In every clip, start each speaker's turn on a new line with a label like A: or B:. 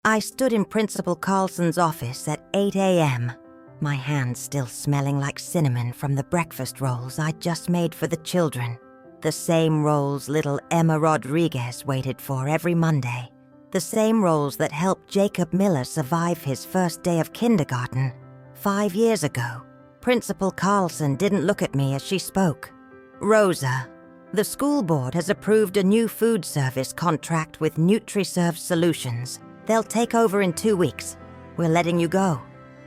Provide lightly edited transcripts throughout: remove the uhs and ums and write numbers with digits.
A: I stood in Principal Carlson's office at 8 a.m., my hands still smelling like cinnamon from the breakfast rolls I'd just made for the children. The same rolls little Emma Rodriguez waited for every Monday. The same rolls that helped Jacob Miller survive his first day of kindergarten. 5 years ago, Principal Carlson didn't look at me as she spoke. "Rosa, the school board has approved a new food service contract with NutriServe Solutions. They'll take over in 2 weeks. We're letting you go.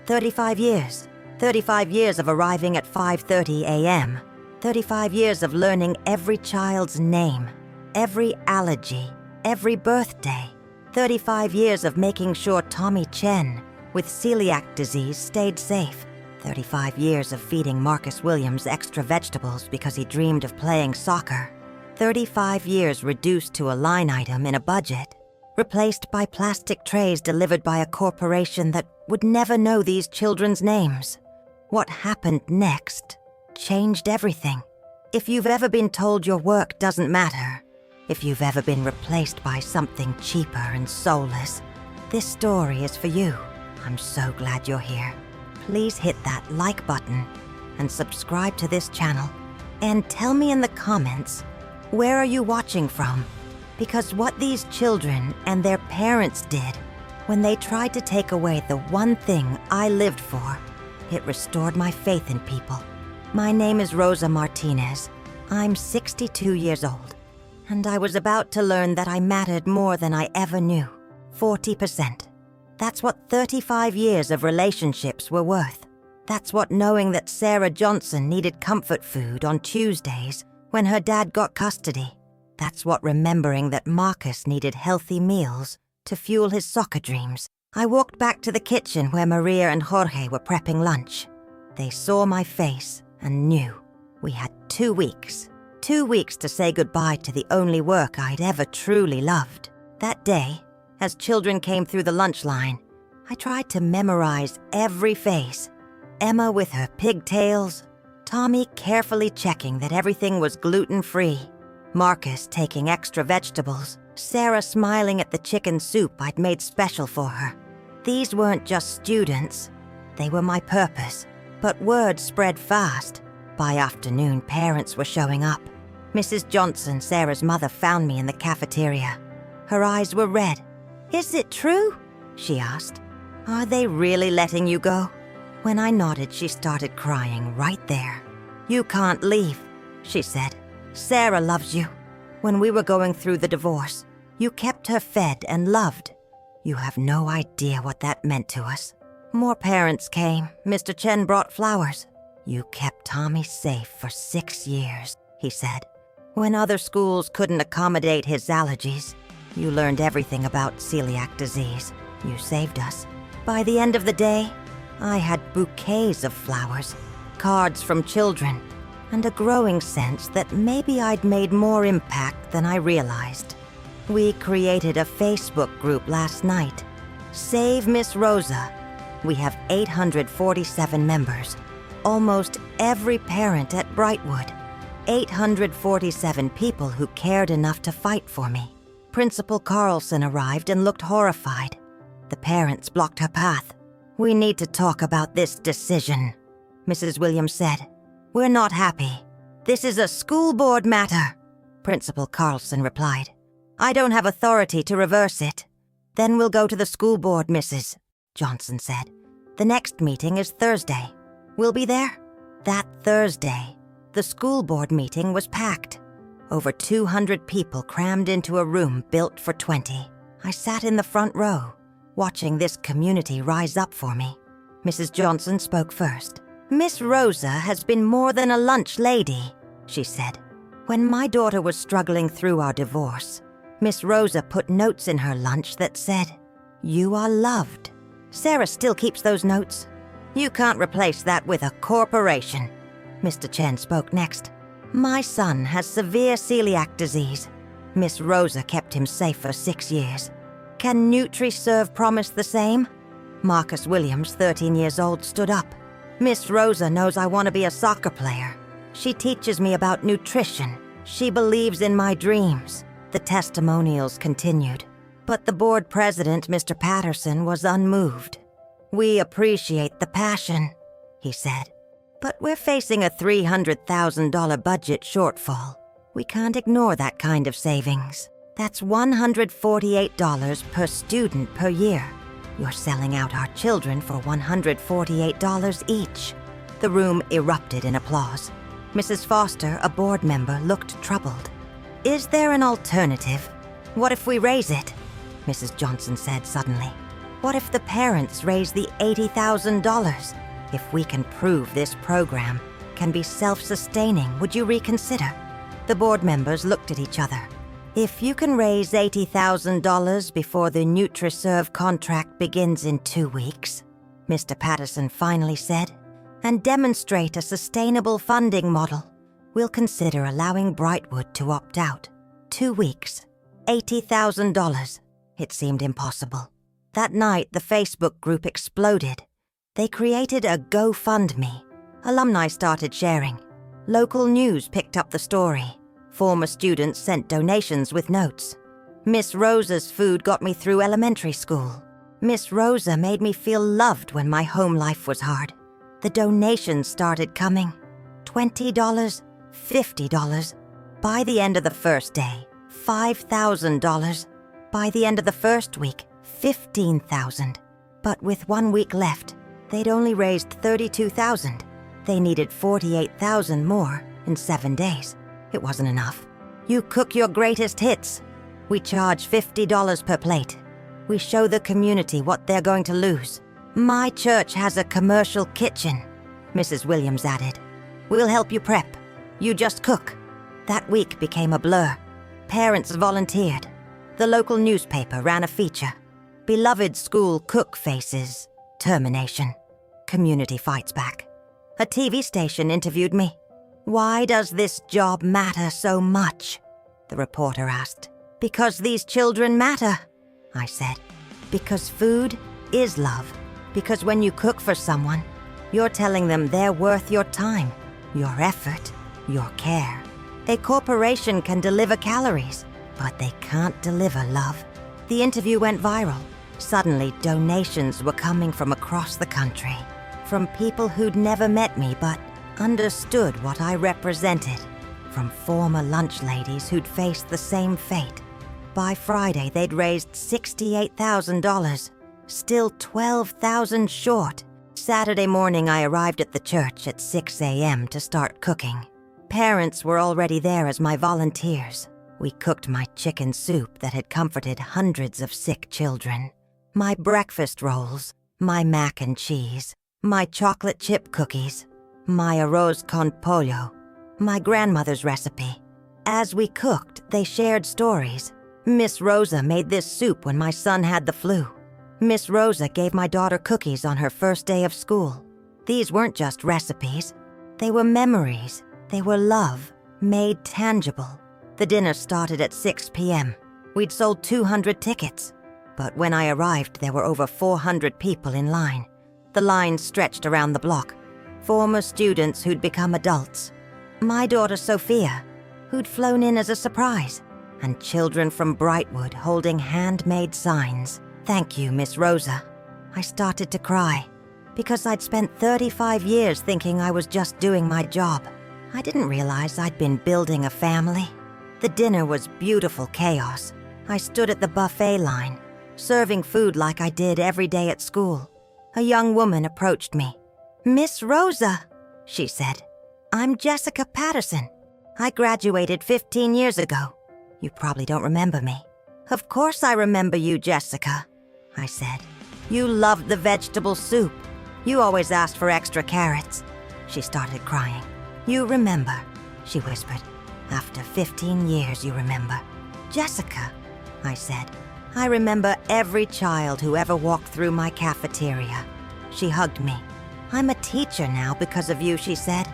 A: 35 years. 35 years of arriving at 5:30 a.m. 35 years of learning every child's name, every allergy, every birthday. 35 years of making sure Tommy Chen, with celiac disease, stayed safe. 35 years of feeding Marcus Williams extra vegetables because he dreamed of playing soccer. 35 years reduced to a line item in a budget, replaced by plastic trays delivered by a corporation that would never know these children's names. What happened next changed everything. If you've ever been told your work doesn't matter, if you've ever been replaced by something cheaper and soulless, this story is for you. I'm so glad you're here. Please hit that like button and subscribe to this channel. And tell me in the comments, where are you watching from? Because what these children and their parents did when they tried to take away the one thing I lived for, it restored my faith in people. My name is Rosa Martinez. I'm 62 years old, and I was about to learn that I mattered more than I ever knew. 40%. That's what 35 years of relationships were worth. That's what knowing that Sarah Johnson needed comfort food on Tuesdays when her dad got custody. That's what remembering that Marcus needed healthy meals to fuel his soccer dreams. I walked back to the kitchen where Maria and Jorge were prepping lunch. They saw my face and knew we had 2 weeks. 2 weeks to say goodbye to the only work I'd ever truly loved. That day, as children came through the lunch line, I tried to memorize every face. Emma with her pigtails, Tommy carefully checking that everything was gluten-free, Marcus taking extra vegetables, Sarah smiling at the chicken soup I'd made special for her. These weren't just students, they were my purpose. But word spread fast. By afternoon, parents were showing up. Mrs. Johnson, Sarah's mother, found me in the cafeteria. Her eyes were red. "Is it true?" she asked. "Are they really letting you go?" When I nodded, she started crying right there. "You can't leave," she said. "Sarah loves you. When we were going through the divorce, you kept her fed and loved. You have no idea what that meant to us." More parents came. Mr. Chen brought flowers. "You kept Tommy safe for 6 years," he said. "When other schools couldn't accommodate his allergies, you learned everything about celiac disease. You saved us." By the end of the day, I had bouquets of flowers, cards from children, and a growing sense that maybe I'd made more impact than I realized. We created a Facebook group last night. Save Miss Rosa. We have 847 members, almost every parent at Brightwood. 847 people who cared enough to fight for me. Principal Carlson arrived and looked horrified. The parents blocked her path. "We need to talk about this decision," Mrs. Williams said. "We're not happy. This is a school board matter," Principal Carlson replied. "I don't have authority to reverse it." "Then we'll go to the school board, Mrs. Johnson said. "The next meeting is Thursday. We'll be there." That Thursday, the school board meeting was packed. Over 200 people crammed into a room built for 20. I sat in the front row, watching this community rise up for me. Mrs. Johnson spoke first. "Miss Rosa has been more than a lunch lady," she said. "When my daughter was struggling through our divorce, Miss Rosa put notes in her lunch that said, 'You are loved.' Sarah still keeps those notes. You can't replace that with a corporation." Mr. Chen spoke next. "My son has severe celiac disease. Miss Rosa kept him safe for 6 years. Can NutriServe promise the same?" Marcus Williams, 13 years old, stood up. "Miss Rosa knows I want to be a soccer player. She teaches me about nutrition. She believes in my dreams." The testimonials continued. But the board president, Mr. Patterson, was unmoved. "We appreciate the passion," he said, "but we're facing a $300,000 budget shortfall. We can't ignore that kind of savings. That's $148 per student per year. You're selling out our children for $148 each." The room erupted in applause. Mrs. Foster, a board member, looked troubled. "Is there an alternative? What if we raise it?" Mrs. Johnson said suddenly. "What if the parents raise the $80,000? If we can prove this program can be self-sustaining, would you reconsider?" The board members looked at each other. "If you can raise $80,000 before the NutriServe contract begins in 2 weeks," Mr. Patterson finally said, "and demonstrate a sustainable funding model, we'll consider allowing Brightwood to opt out. 2 weeks, $80,000. It seemed impossible. That night, the Facebook group exploded. They created a GoFundMe. Alumni started sharing. Local news picked up the story. Former students sent donations with notes. Miss Rosa's food got me through elementary school. Miss Rosa made me feel loved when my home life was hard. The donations started coming. $20, $50. By the end of the first day, $5,000. By the end of the first week, $15,000. But with 1 week left, they'd only raised $32,000. They needed $48,000 more in 7 days. It wasn't enough. You cook your greatest hits. We charge $50 per plate. We show the community what they're going to lose. My church has a commercial kitchen," Mrs. Williams added. "We'll help you prep. You just cook." That week became a blur. Parents volunteered. The local newspaper ran a feature. "Beloved school cook faces termination. Community fights back." A TV station interviewed me. "Why does this job matter so much?" the reporter asked. "Because these children matter," I said. "Because food is love. Because when you cook for someone, you're telling them they're worth your time, your effort, your care. A corporation can deliver calories, but they can't deliver love." The interview went viral. Suddenly, donations were coming from across the country, from people who'd never met me but understood what I represented, from former lunch ladies who'd faced the same fate. By Friday, they'd raised $68,000, still $12,000 short. Saturday morning, I arrived at the church at 6 a.m. to start cooking. Parents were already there as my volunteers. We cooked my chicken soup that had comforted hundreds of sick children, my breakfast rolls, my mac and cheese, my chocolate chip cookies, my arroz con pollo, my grandmother's recipe. As we cooked, they shared stories. Miss Rosa made this soup when my son had the flu. Miss Rosa gave my daughter cookies on her first day of school. These weren't just recipes. They were memories. They were love, made tangible. The dinner started at 6 p.m. We'd sold 200 tickets. But when I arrived, there were over 400 people in line. The line stretched around the block. Former students who'd become adults. My daughter Sophia, who'd flown in as a surprise. And children from Brightwood holding handmade signs. "Thank you, Miss Rosa." I started to cry because I'd spent 35 years thinking I was just doing my job. I didn't realize I'd been building a family. The dinner was beautiful chaos. I stood at the buffet line, serving food like I did every day at school. A young woman approached me. "Miss Rosa," she said. "I'm Jessica Patterson. I graduated 15 years ago. You probably don't remember me." "Of course I remember you, Jessica," I said. "You loved the vegetable soup. You always asked for extra carrots." She started crying. "You remember," she whispered. "After 15 years, you remember." "Jessica," I said, "I remember every child who ever walked through my cafeteria." She hugged me. "I'm a teacher now because of you," she said.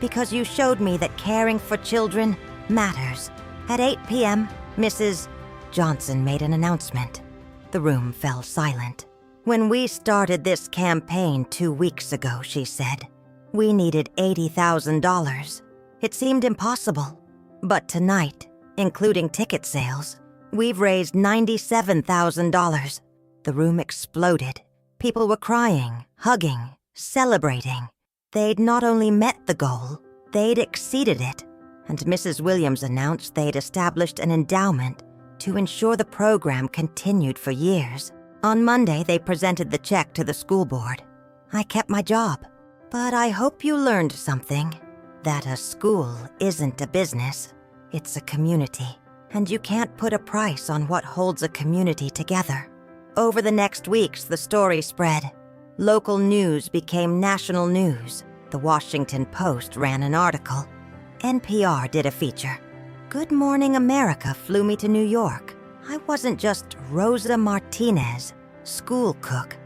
A: "Because you showed me that caring for children matters." At 8 p.m., Mrs. Johnson made an announcement. The room fell silent. "When we started this campaign 2 weeks ago," she said, "we needed $80,000. It seemed impossible. But tonight, including ticket sales, We've raised $97,000. The room exploded. People were crying, hugging, celebrating. They'd not only met the goal, they'd exceeded it. And Mrs. Williams announced they'd established an endowment to ensure the program continued for years. On Monday, they presented the check to the school board. I kept my job. But I hope you learned something. That a school isn't a business. It's a community. And you can't put a price on what holds a community together. Over the next weeks, the story spread. Local news became national news. The Washington Post ran an article. NPR did a feature. Good Morning America flew me to New York. I wasn't just Rosa Martinez, school cook.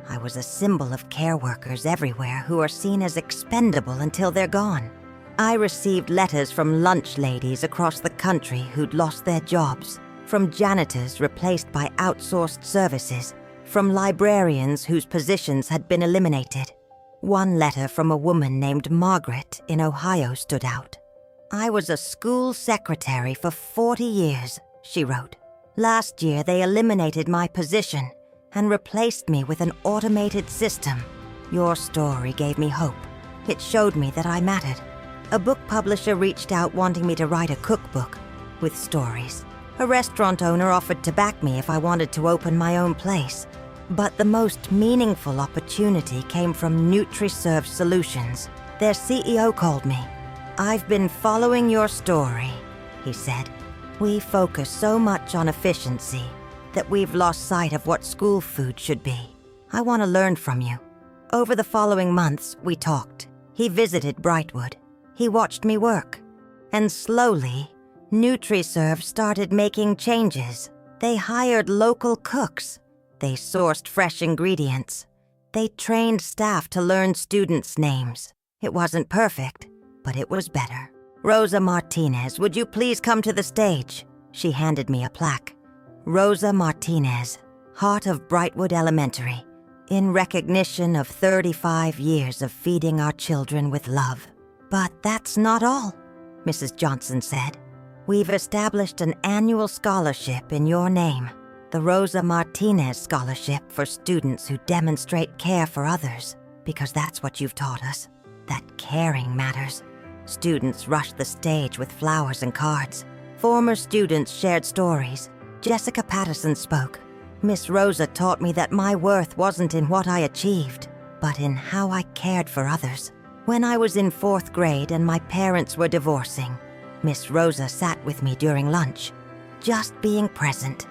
A: I was a symbol of care workers everywhere who are seen as expendable until they're gone. I received letters from lunch ladies across the country who'd lost their jobs, from janitors replaced by outsourced services, from librarians whose positions had been eliminated. One letter from a woman named Margaret in Ohio stood out. I was a school secretary for 40 years, she wrote. Last year, they eliminated my position and replaced me with an automated system. Your story gave me hope. It showed me that I mattered. A book publisher reached out wanting me to write a cookbook with stories. A restaurant owner offered to back me if I wanted to open my own place. But the most meaningful opportunity came from NutriServe Solutions. Their CEO called me. I've been following your story, he said. We focus so much on efficiency that we've lost sight of what school food should be. I want to learn from you. Over the following months, we talked. He visited Brightwood. He watched me work. And slowly, NutriServe started making changes. They hired local cooks. They sourced fresh ingredients. They trained staff to learn students' names. It wasn't perfect, but it was better. Rosa Martinez, would you please come to the stage? She handed me a plaque. Rosa Martinez, heart of Brightwood Elementary, in recognition of 35 years of feeding our children with love. But that's not all, Mrs. Johnson said. We've established an annual scholarship in your name, the Rosa Martinez Scholarship for students who demonstrate care for others, because that's what you've taught us, that caring matters. Students rushed the stage with flowers and cards. Former students shared stories. Jessica Patterson spoke. Miss Rosa taught me that my worth wasn't in what I achieved, but in how I cared for others. When I was in 4th grade and my parents were divorcing, Miss Rosa sat with me during lunch, just being present.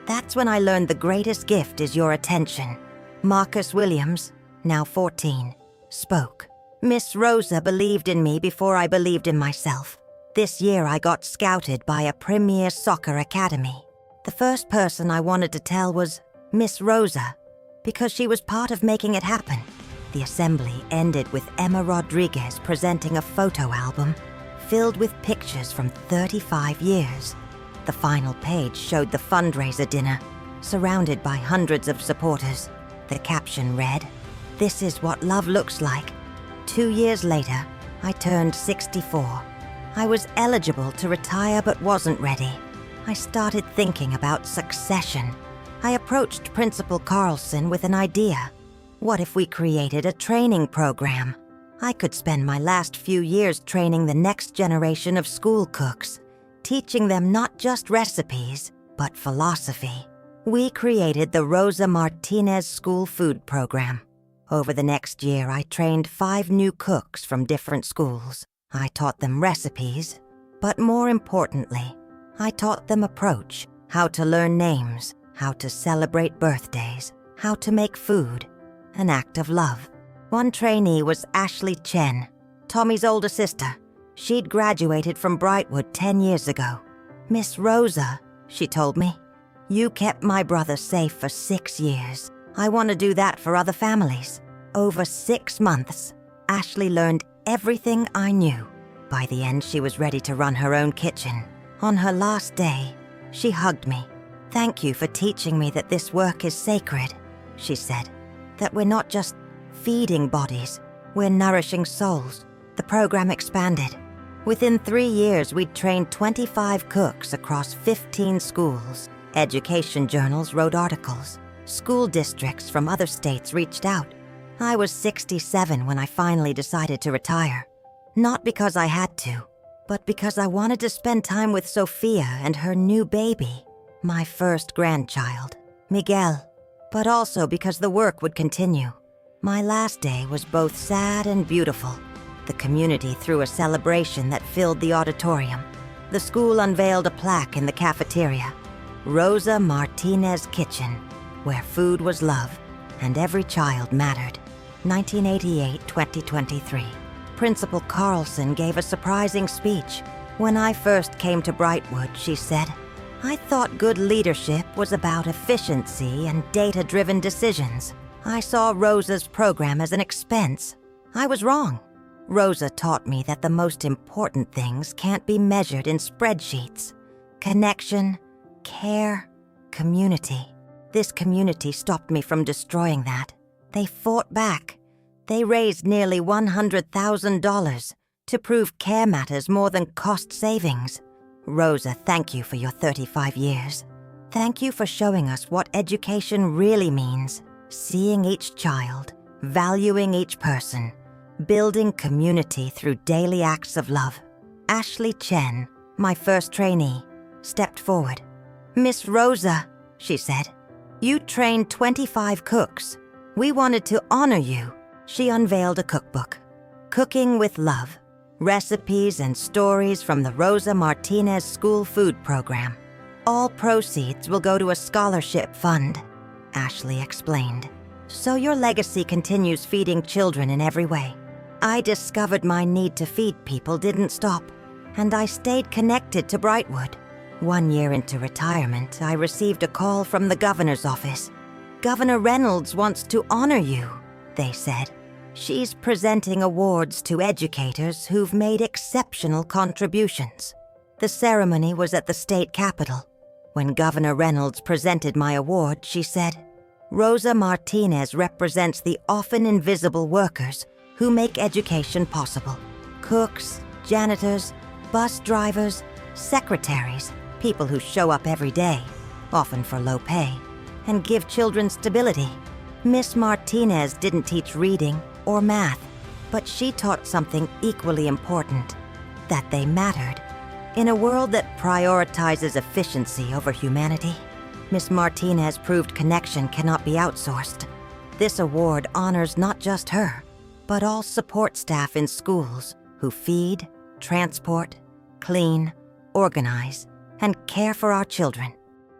A: That's when I learned the greatest gift is your attention. Marcus Williams, now 14, spoke. Miss Rosa believed in me before I believed in myself. This year I got scouted by a premier soccer academy. The first person I wanted to tell was Miss Rosa, because she was part of making it happen. The assembly ended with Emma Rodriguez presenting a photo album filled with pictures from 35 years. The final page showed the fundraiser dinner, surrounded by hundreds of supporters. The caption read, "This is what love looks like." 2 years later, I turned 64. I was eligible to retire but wasn't ready. I started thinking about succession. I approached Principal Carlson with an idea. What if we created a training program? I could spend my last few years training the next generation of school cooks, teaching them not just recipes, but philosophy. We created the Rosa Martinez School Food Program. Over the next year, I trained 5 new cooks from different schools. I taught them recipes, but more importantly, I taught them approach, how to learn names, how to celebrate birthdays, how to make food, an act of love. One trainee was Ashley Chen, Tommy's older sister. She'd graduated from Brightwood 10 years ago. Miss Rosa, she told me, you kept my brother safe for 6 years. I want to do that for other families. Over 6 months, Ashley learned everything I knew. By the end, she was ready to run her own kitchen. On her last day, she hugged me. Thank you for teaching me that this work is sacred, she said. That we're not just feeding bodies, we're nourishing souls. The program expanded. Within 3 years, we'd trained 25 cooks across 15 schools. Education journals wrote articles. School districts from other states reached out. I was 67 when I finally decided to retire. Not because I had to, but because I wanted to spend time with Sophia and her new baby, my first grandchild, Miguel, but also because the work would continue. My last day was both sad and beautiful. The community threw a celebration that filled the auditorium. The school unveiled a plaque in the cafeteria, Rosa Martinez Kitchen, where food was love and every child mattered. 1988-2023. Principal Carlson gave a surprising speech. When I first came to Brightwood, she said, I thought good leadership was about efficiency and data-driven decisions. I saw Rosa's program as an expense. I was wrong. Rosa taught me that the most important things can't be measured in spreadsheets. Connection, care, community. This community stopped me from destroying that. They fought back. They raised nearly $100,000 to prove care matters more than cost savings. Rosa, thank you for your 35 years. Thank you for showing us what education really means. Seeing each child, valuing each person, building community through daily acts of love. Ashley Chen, my first trainee, stepped forward. Miss Rosa, she said, you trained 25 cooks. We wanted to honor you. She unveiled a cookbook, Cooking with Love, recipes and stories from the Rosa Martinez School Food Program. All proceeds will go to a scholarship fund, Ashley explained. So your legacy continues feeding children in every way. I discovered my need to feed people didn't stop, and I stayed connected to Brightwood. 1 year into retirement, I received a call from the governor's office. Governor Reynolds wants to honor you, they said. She's presenting awards to educators who've made exceptional contributions. The ceremony was at the state capitol. When Governor Reynolds presented my award, she said, Rosa Martinez represents the often invisible workers who make education possible. Cooks, janitors, bus drivers, secretaries, people who show up every day, often for low pay, and give children stability. Miss Martinez didn't teach reading or math, but she taught something equally important, that they mattered. In a world that prioritizes efficiency over humanity, Miss Martinez proved connection cannot be outsourced. This award honors not just her, but all support staff in schools who feed, transport, clean, organize, and care for our children.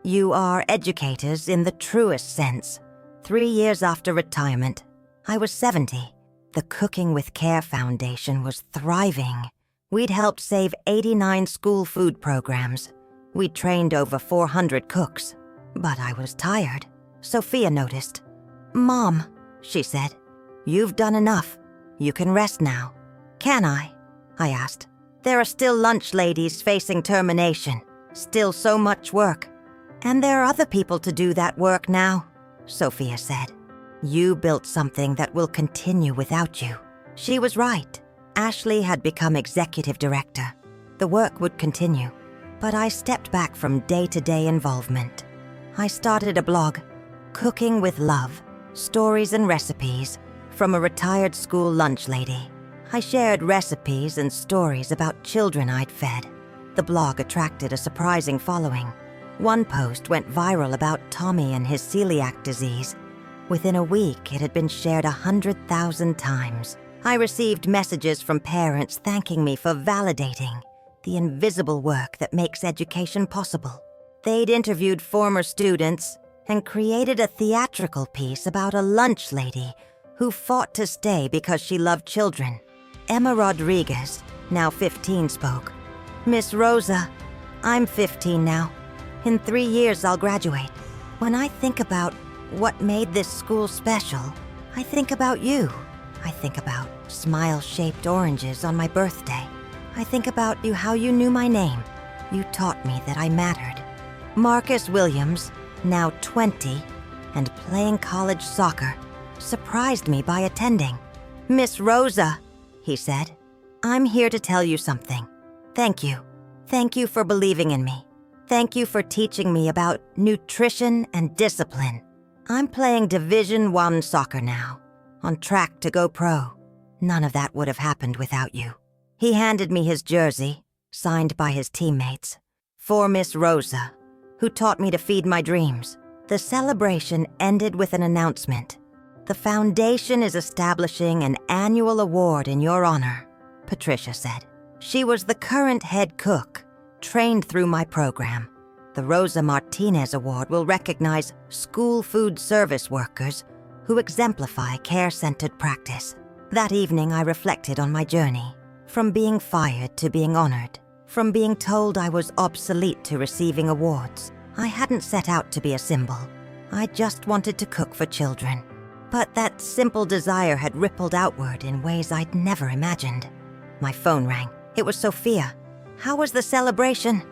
A: You are educators in the truest sense. 3 years after retirement, I was 70. The Cooking with Care Foundation was thriving. We'd helped save 89 school food programs. We'd trained over 400 cooks. But I was tired. Sophia noticed. Mom, she said, you've done enough. You can rest now. Can I asked. There are still lunch ladies facing termination. Still so much work. And there are other people to do that work now, Sophia said. You built something that will continue without you. She was right. Ashley had become executive director. The work would continue, but I stepped back from day-to-day involvement. I started a blog, Cooking with Love, stories and recipes from a retired school lunch lady. I shared recipes and stories about children I'd fed. The blog attracted a surprising following. One post went viral about Tommy and his celiac disease. Within a week, it had been shared 100,000 times. I received messages from parents thanking me for validating the invisible work that makes education possible. They'd interviewed former students and created a theatrical piece about a lunch lady who fought to stay because she loved children. Emma Rodriguez, now 15, spoke. Miss Rosa, I'm 15 now. In 3 years, I'll graduate. When I think about what made this school special, I think about you. I think about smile-shaped oranges on my birthday. I think about how you knew my name. You taught me that I mattered. Marcus Williams, now 20, and playing college soccer, surprised me by attending. Miss Rosa, he said, I'm here to tell you something. Thank you. Thank you for believing in me. Thank you for teaching me about nutrition and discipline. I'm playing Division I soccer now, on track to go pro. None of that would have happened without you." He handed me his jersey, signed by his teammates, for Miss Rosa, who taught me to feed my dreams. The celebration ended with an announcement. "The foundation is establishing an annual award in your honor," Patricia said. She was the current head cook, trained through my program. The Rosa Martinez Award will recognize school food service workers who exemplify care-centered practice. That evening, I reflected on my journey, from being fired to being honored, from being told I was obsolete to receiving awards. I hadn't set out to be a symbol. I just wanted to cook for children. But that simple desire had rippled outward in ways I'd never imagined. My phone rang. It was Sophia. "How was the celebration?"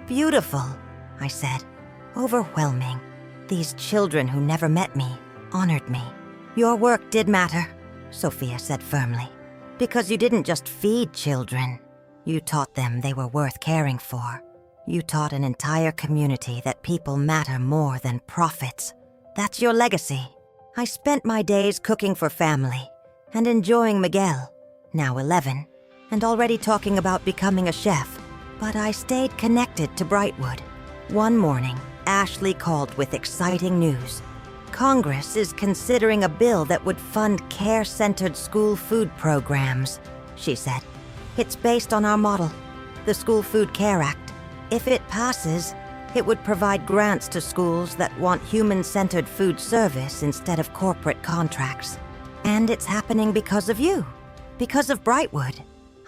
A: "Beautiful," I said. "Overwhelming. These children who never met me honored me." "Your work did matter," Sophia said firmly. "Because you didn't just feed children. You taught them they were worth caring for. You taught an entire community that people matter more than profits. That's your legacy." I spent my days cooking for family and enjoying Miguel, now 11, and already talking about becoming a chef. But I stayed connected to Brightwood. One morning, Ashley called with exciting news. "Congress is considering a bill that would fund care-centered school food programs," she said. "It's based on our model, the School Food Care Act. If it passes, it would provide grants to schools that want human-centered food service instead of corporate contracts. And it's happening because of you, because of Brightwood."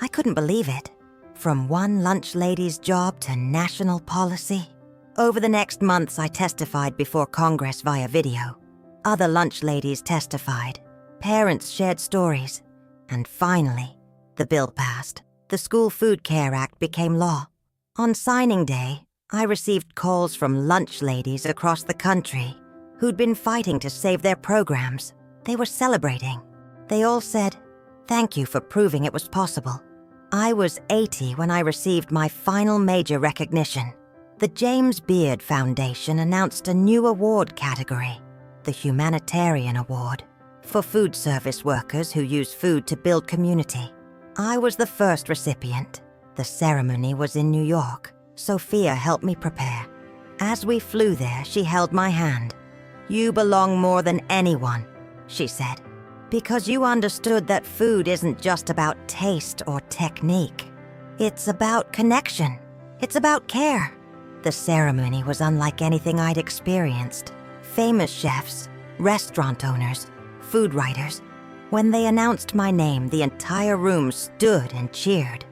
A: I couldn't believe it. From one lunch lady's job to national policy. Over the next months, I testified before Congress via video. Other lunch ladies testified. Parents shared stories. And finally, the bill passed. The School Food Care Act became law. On signing day, I received calls from lunch ladies across the country who'd been fighting to save their programs. They were celebrating. They all said, "Thank you for proving it was possible." I was 80 when I received my final major recognition. The James Beard Foundation announced a new award category, the Humanitarian Award, for food service workers who use food to build community. I was the first recipient. The ceremony was in New York. Sophia helped me prepare. As we flew there, she held my hand. "You belong more than anyone," she said, "because you understood that food isn't just about taste or technique. It's about connection. It's about care." The ceremony was unlike anything I'd experienced. Famous chefs, restaurant owners, food writers. When they announced my name, the entire room stood and cheered.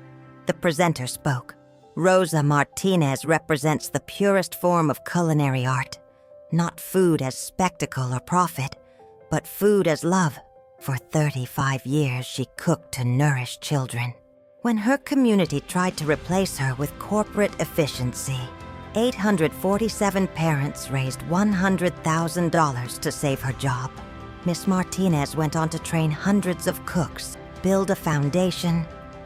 A: The presenter spoke. "Rosa Martinez represents the purest form of culinary art. Not food as spectacle or profit, but food as love. For 35 years, she cooked to nourish children." When her community tried to replace her with corporate efficiency, 847 parents raised $100,000 to save her job. Miss Martinez went on to train hundreds of cooks, build a foundation,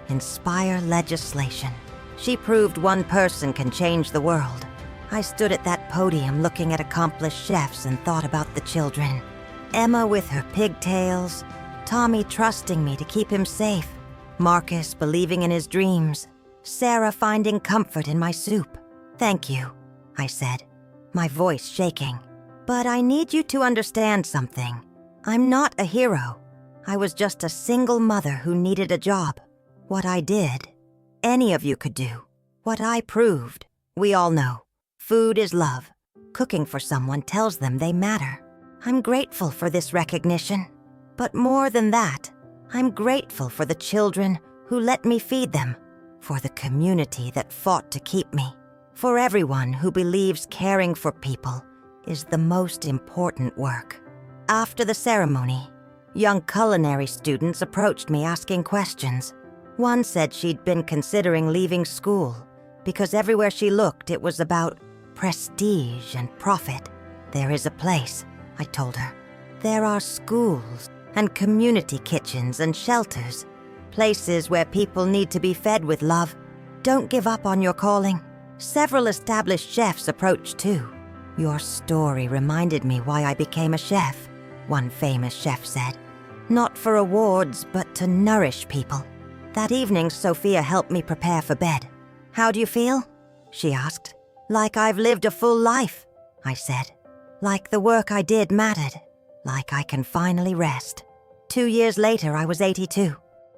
A: inspire legislation. She proved one person can change the world. I stood at that podium looking at accomplished chefs and thought about the children. Emma with her pigtails, Tommy trusting me to keep him safe, Marcus believing in his dreams, Sarah finding comfort in my soup. "Thank you," I said, my voice shaking. "But I need you to understand something. I'm not a hero. I was just a single mother who needed a job. What I did, any of you could do. What I proved, we all know. Food is love. Cooking for someone tells them they matter. I'm grateful for this recognition. But more than that, I'm grateful for the children who let me feed them, for the community that fought to keep me, for everyone who believes caring for people is the most important work." After the ceremony, young culinary students approached me asking questions. One said she'd been considering leaving school because everywhere she looked it was about prestige and profit. "There is a place," I told her. "There are schools and community kitchens and shelters, places where people need to be fed with love. don't give up on your calling. Several established chefs approached too. Your story reminded me why I became a chef, one famous chef said. Not for awards, but to nourish people. That evening, Sophia helped me prepare for bed. How do you feel? She asked. Like I've lived a full life, I said. Like the work I did mattered. Like I can finally rest. 2 years later, I was 82.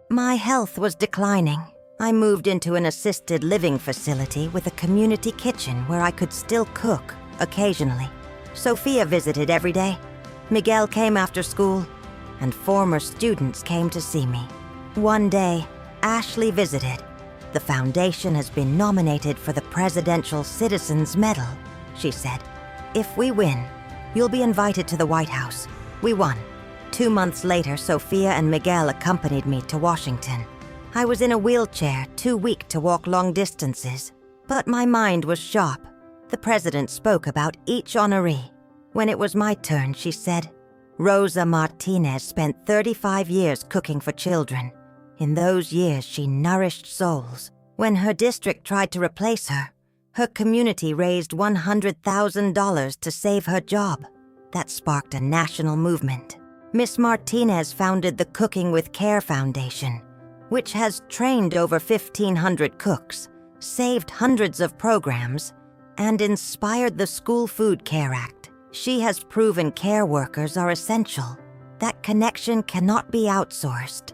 A: My health was declining. I moved into an assisted living facility with a community kitchen where I could still cook occasionally. Sophia visited every day. Miguel came after school, and former students came to see me. One day, Ashley visited. The foundation has been nominated for the Presidential Citizens Medal, she said. If we win, you'll be invited to the White House. We won. 2 months later, Sophia and Miguel accompanied me to Washington. I was in a wheelchair, too weak to walk long distances, but my mind was sharp. The president spoke about each honoree. When it was my turn, she said, Rosa Martinez spent 35 years cooking for children. In those years, she nourished souls. When her district tried to replace her, her community raised $100,000 to save her job. That sparked a national movement. Miss Martinez founded the Cooking with Care Foundation, which has trained over 1,500 cooks, saved hundreds of programs, and inspired the School Food Care Act. She has proven care workers are essential. That connection cannot be outsourced.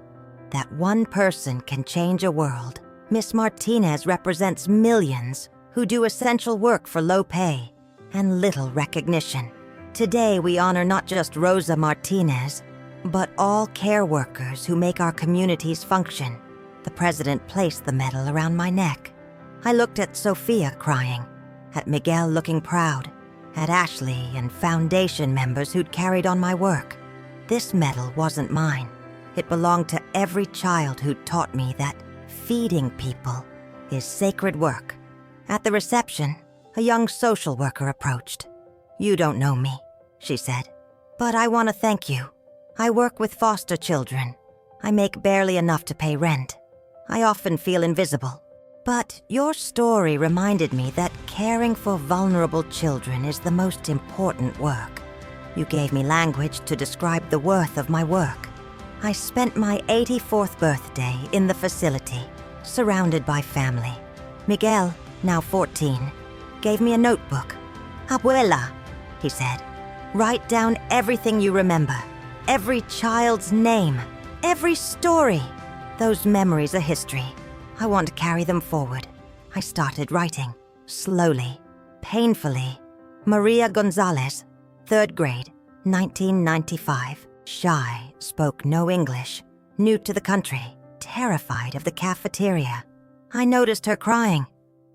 A: That one person can change a world. Miss Martinez represents millions who do essential work for low pay and little recognition. Today, we honor not just Rosa Martinez, but all care workers who make our communities function. The president placed the medal around my neck. I looked at Sophia crying, at Miguel looking proud, at Ashley and foundation members who'd carried on my work. This medal wasn't mine. It belonged to every child who'd taught me that feeding people is sacred work. At the reception, a young social worker approached. You don't know me, she said, but I want to thank you. I work with foster children. I make barely enough to pay rent. I often feel invisible. But your story reminded me that caring for vulnerable children is the most important work. You gave me language to describe the worth of my work. I spent my 84th birthday in the facility, surrounded by family. Miguel, now 14, gave me a notebook. Abuela, he said, write down everything you remember, every child's name, every story. Those memories are history. I want to carry them forward. I started writing, slowly, painfully. Maria Gonzalez, 3rd grade, 1995. Shy, spoke no English, new to the country, terrified of the cafeteria. I noticed her crying.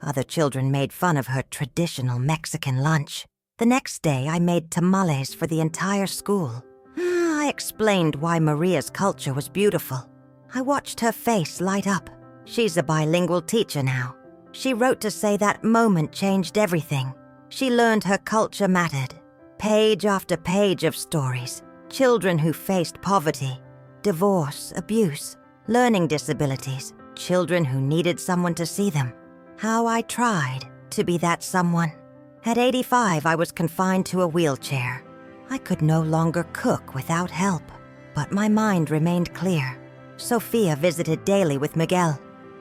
A: Other children made fun of her traditional Mexican lunch. The next day, I made tamales for the entire school. I explained why Maria's culture was beautiful. I watched her face light up. She's a bilingual teacher now. She wrote to say that moment changed everything. She learned her culture mattered. Page after page of stories. Children who faced poverty, divorce, abuse, learning disabilities. Children who needed someone to see them. How I tried to be that someone. At 85, I was confined to a wheelchair. I could no longer cook without help, but my mind remained clear. Sophia visited daily with Miguel.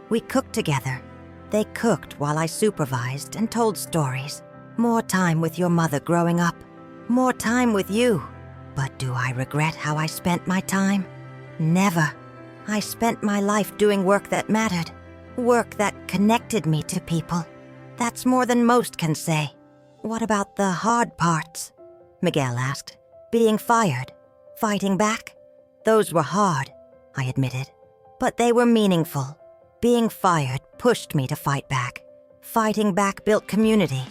A: We cooked together. They cooked while I supervised and told stories. More time with your mother growing up. More time with you. But do I regret how I spent my time? Never. I spent my life doing work that mattered. Work that connected me to people. That's more than most can say. What about the hard parts? Miguel asked. Being fired. Fighting back? Those were hard, I admitted. But they were meaningful. Being fired pushed me to fight back. Fighting back built community.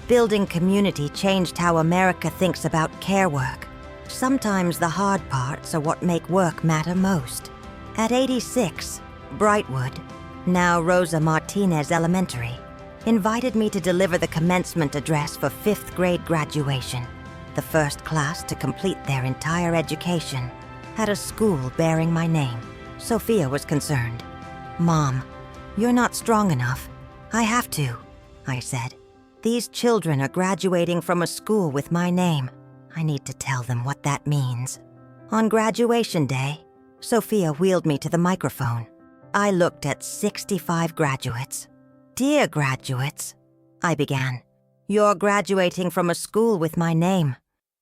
A: Building community changed how America thinks about care work. Sometimes the hard parts are what make work matter most. At 86, Brightwood, now Rosa Martinez Elementary, invited me to deliver the commencement address for 5th grade graduation, the first class to complete their entire education, at a school bearing my name. Sophia was concerned. Mom, you're not strong enough. I have to, I said. These children are graduating from a school with my name. I need to tell them what that means. On graduation day, Sophia wheeled me to the microphone. I looked at 65 graduates. Dear graduates, I began, you're graduating from a school with my name.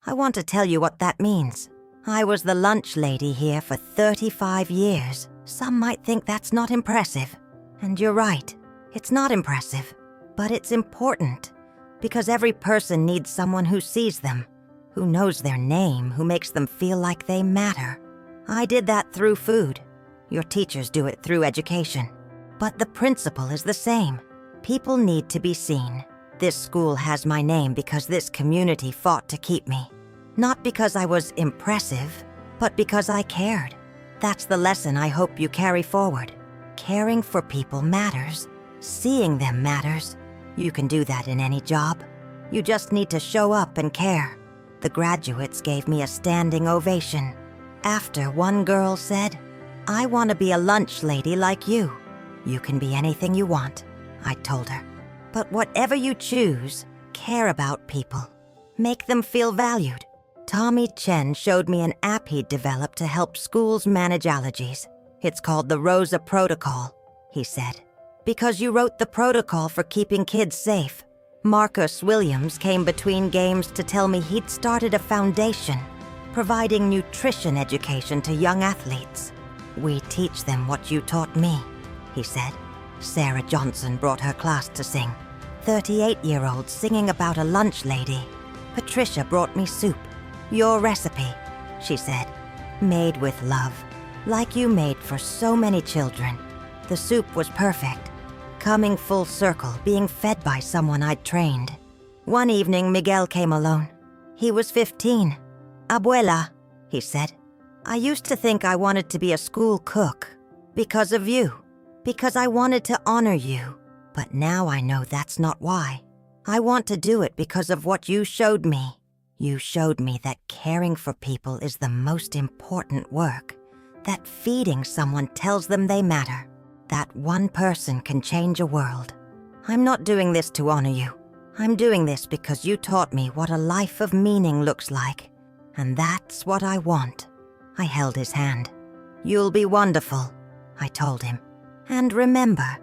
A: I want to tell you what that means. I was the lunch lady here for 35 years. Some might think that's not impressive. And you're right, it's not impressive. But it's important, because every person needs someone who sees them, who knows their name, who makes them feel like they matter. I did that through food. Your teachers do it through education. But the principle is the same. People need to be seen. This school has my name because this community fought to keep me. Not because I was impressive, but because I cared. That's the lesson I hope you carry forward. Caring for people matters. Seeing them matters. You can do that in any job. You just need to show up and care. The graduates gave me a standing ovation. After, one girl said, I want to be a lunch lady like you. You can be anything you want, I told her. But whatever you choose, care about people. Make them feel valued. Tommy Chen showed me an app he'd developed to help schools manage allergies. It's called the Rosa Protocol, he said. Because you wrote the protocol for keeping kids safe. Marcus Williams came between games to tell me he'd started a foundation, providing nutrition education to young athletes. We teach them what you taught me, he said. Sarah Johnson brought her class to sing. 38-year-old singing about a lunch lady. Patricia brought me soup. Your recipe, she said, made with love, like you made for so many children. The soup was perfect. Coming full circle, being fed by someone I'd trained. One evening, Miguel came alone. He was 15. Abuela, he said, I used to think I wanted to be a school cook. Because of you. Because I wanted to honor you. But now I know that's not why. I want to do it because of what you showed me. You showed me that caring for people is the most important work. That feeding someone tells them they matter. That one person can change a world. I'm not doing this to honor you. I'm doing this because you taught me what a life of meaning looks like. And that's what I want. I held his hand. You'll be wonderful, I told him. And remember,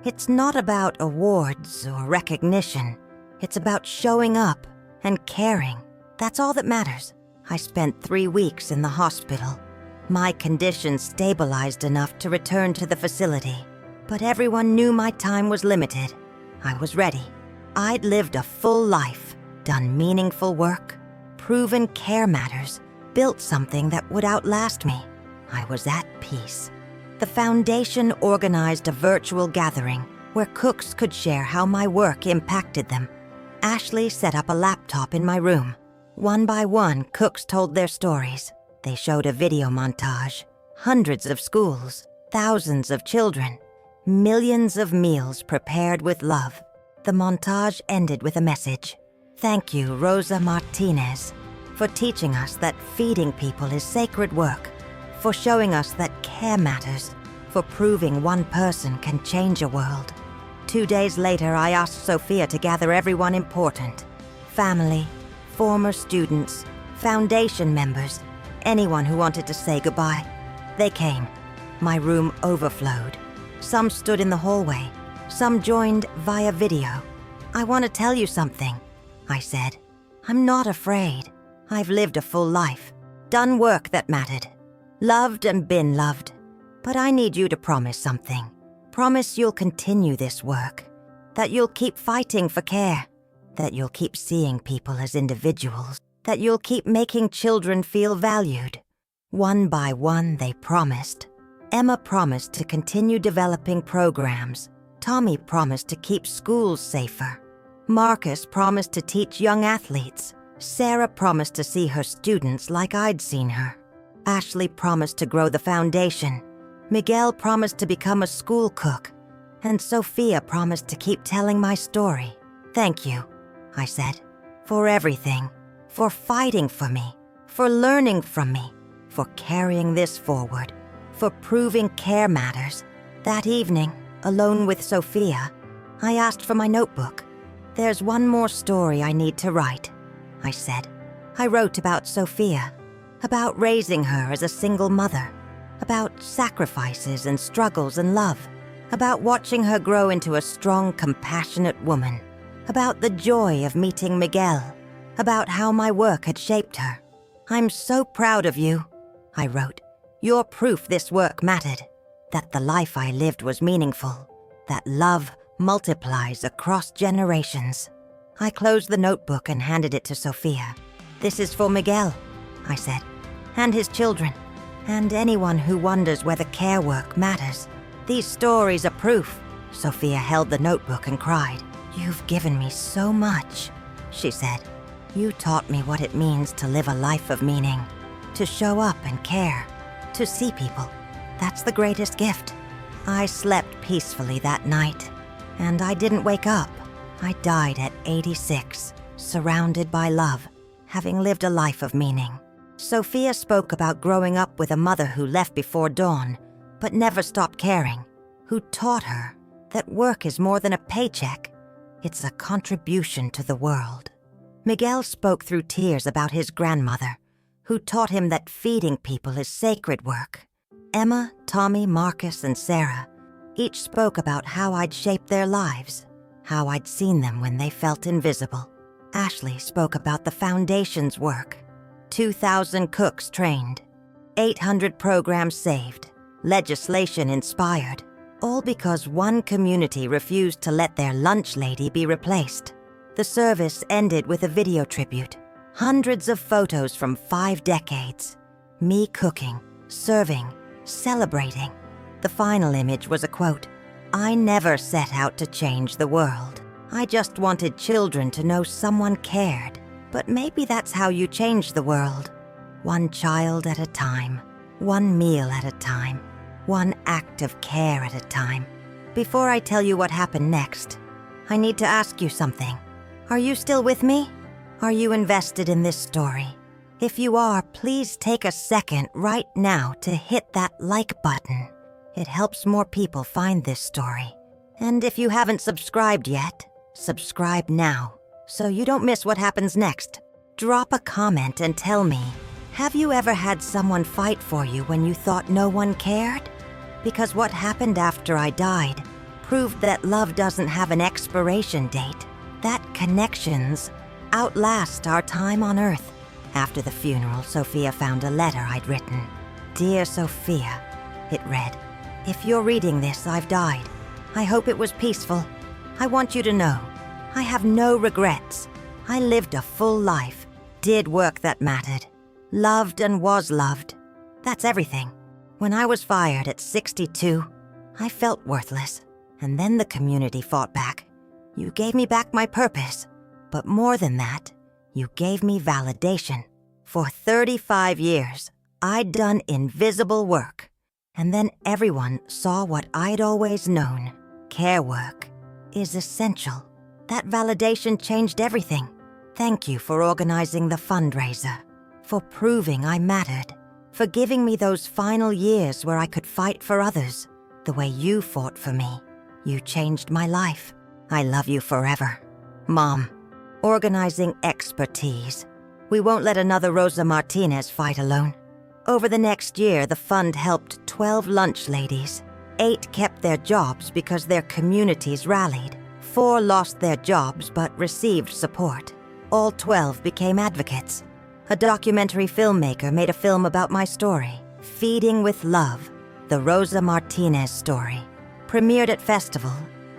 A: it's not about awards or recognition. It's about showing up and caring. That's all that matters. I spent 3 weeks in the hospital. My condition stabilized enough to return to the facility, but everyone knew my time was limited. I was ready. I'd lived a full life, done meaningful work, proven care matters, built something that would outlast me. I was at peace. The foundation organized a virtual gathering where cooks could share how my work impacted them. Ashley set up a laptop in my room. One by one, cooks told their stories. They showed a video montage. Hundreds of schools, thousands of children, millions of meals prepared with love. The montage ended with a message. Thank you, Rosa Martinez, for teaching us that feeding people is sacred work, for showing us that care matters, for proving one person can change a world. 2 days later, I asked Sophia to gather everyone important. Family, former students, foundation members, anyone who wanted to say goodbye. They came. My room overflowed. Some stood in the hallway. Some joined via video. I want to tell you something, I said. I'm not afraid. I've lived a full life, done work that mattered, loved and been loved. But I need you to promise something. Promise you'll continue this work, that you'll keep fighting for care, that you'll keep seeing people as individuals, that you'll keep making children feel valued. One by one, they promised. Emma promised to continue developing programs. Tommy promised to keep schools safer. Marcus promised to teach young athletes. Sarah promised to see her students like I'd seen her. Ashley promised to grow the foundation. Miguel promised to become a school cook. And Sophia promised to keep telling my story. Thank you, I said, for everything. For fighting for me, for learning from me, for carrying this forward, for proving care matters. That evening, alone with Sophia, I asked for my notebook. "There's one more story I need to write," I said. I wrote about Sophia, about raising her as a single mother, about sacrifices and struggles and love, about watching her grow into a strong, compassionate woman, about the joy of meeting Miguel, about how my work had shaped her. "I'm so proud of you," I wrote. "You're proof this work mattered, that the life I lived was meaningful, that love multiplies across generations." I closed the notebook and handed it to Sophia. "This is for Miguel," I said, "and his children, and anyone who wonders whether care work matters. These stories are proof." Sophia held the notebook and cried. "You've given me so much," she said. "You taught me what it means to live a life of meaning, to show up and care, to see people. That's the greatest gift." I slept peacefully that night, and I didn't wake up. I died at 86, surrounded by love, having lived a life of meaning. Sophia spoke about growing up with a mother who left before dawn, but never stopped caring, who taught her that work is more than a paycheck. It's a contribution to the world. Miguel spoke through tears about his grandmother, who taught him that feeding people is sacred work. Emma, Tommy, Marcus, and Sarah each spoke about how I'd shaped their lives, how I'd seen them when they felt invisible. Ashley spoke about the foundation's work. 2,000 cooks trained, 800 programs saved, legislation inspired, all because one community refused to let their lunch lady be replaced. The service ended with a video tribute, hundreds of photos from 5 decades, me cooking, serving, celebrating. The final image was a quote, "I never set out to change the world. I just wanted children to know someone cared. But maybe that's how you change the world. One child at a time, one meal at a time, one act of care at a time." Before I tell you what happened next, I need to ask you something. Are you still with me? Are you invested in this story? If you are, please take a second right now to hit that like button. It helps more people find this story. And if you haven't subscribed yet, subscribe now so you don't miss what happens next. Drop a comment and tell me, have you ever had someone fight for you when you thought no one cared? Because what happened after I died proved that love doesn't have an expiration date, that connections outlast our time on Earth. After the funeral, Sophia found a letter I'd written. "Dear Sophia," it read, "if you're reading this, I've died. I hope it was peaceful. I want you to know, I have no regrets. I lived a full life, did work that mattered, loved and was loved. That's everything. When I was fired at 62, I felt worthless, and then the community fought back. You gave me back my purpose, but more than that, you gave me validation. For 35 years, I'd done invisible work, and then everyone saw what I'd always known. Care work is essential. That validation changed everything. Thank you for organizing the fundraiser, for proving I mattered, for giving me those final years where I could fight for others, the way you fought for me. You changed my life. I love you forever. Mom." Organizing expertise. We won't let another Rosa Martinez fight alone. Over the next year, the fund helped 12 lunch ladies. 8 kept their jobs because their communities rallied. 4 lost their jobs but received support. All 12 became advocates. A documentary filmmaker made a film about my story, Feeding with Love, the Rosa Martinez story. Premiered at festival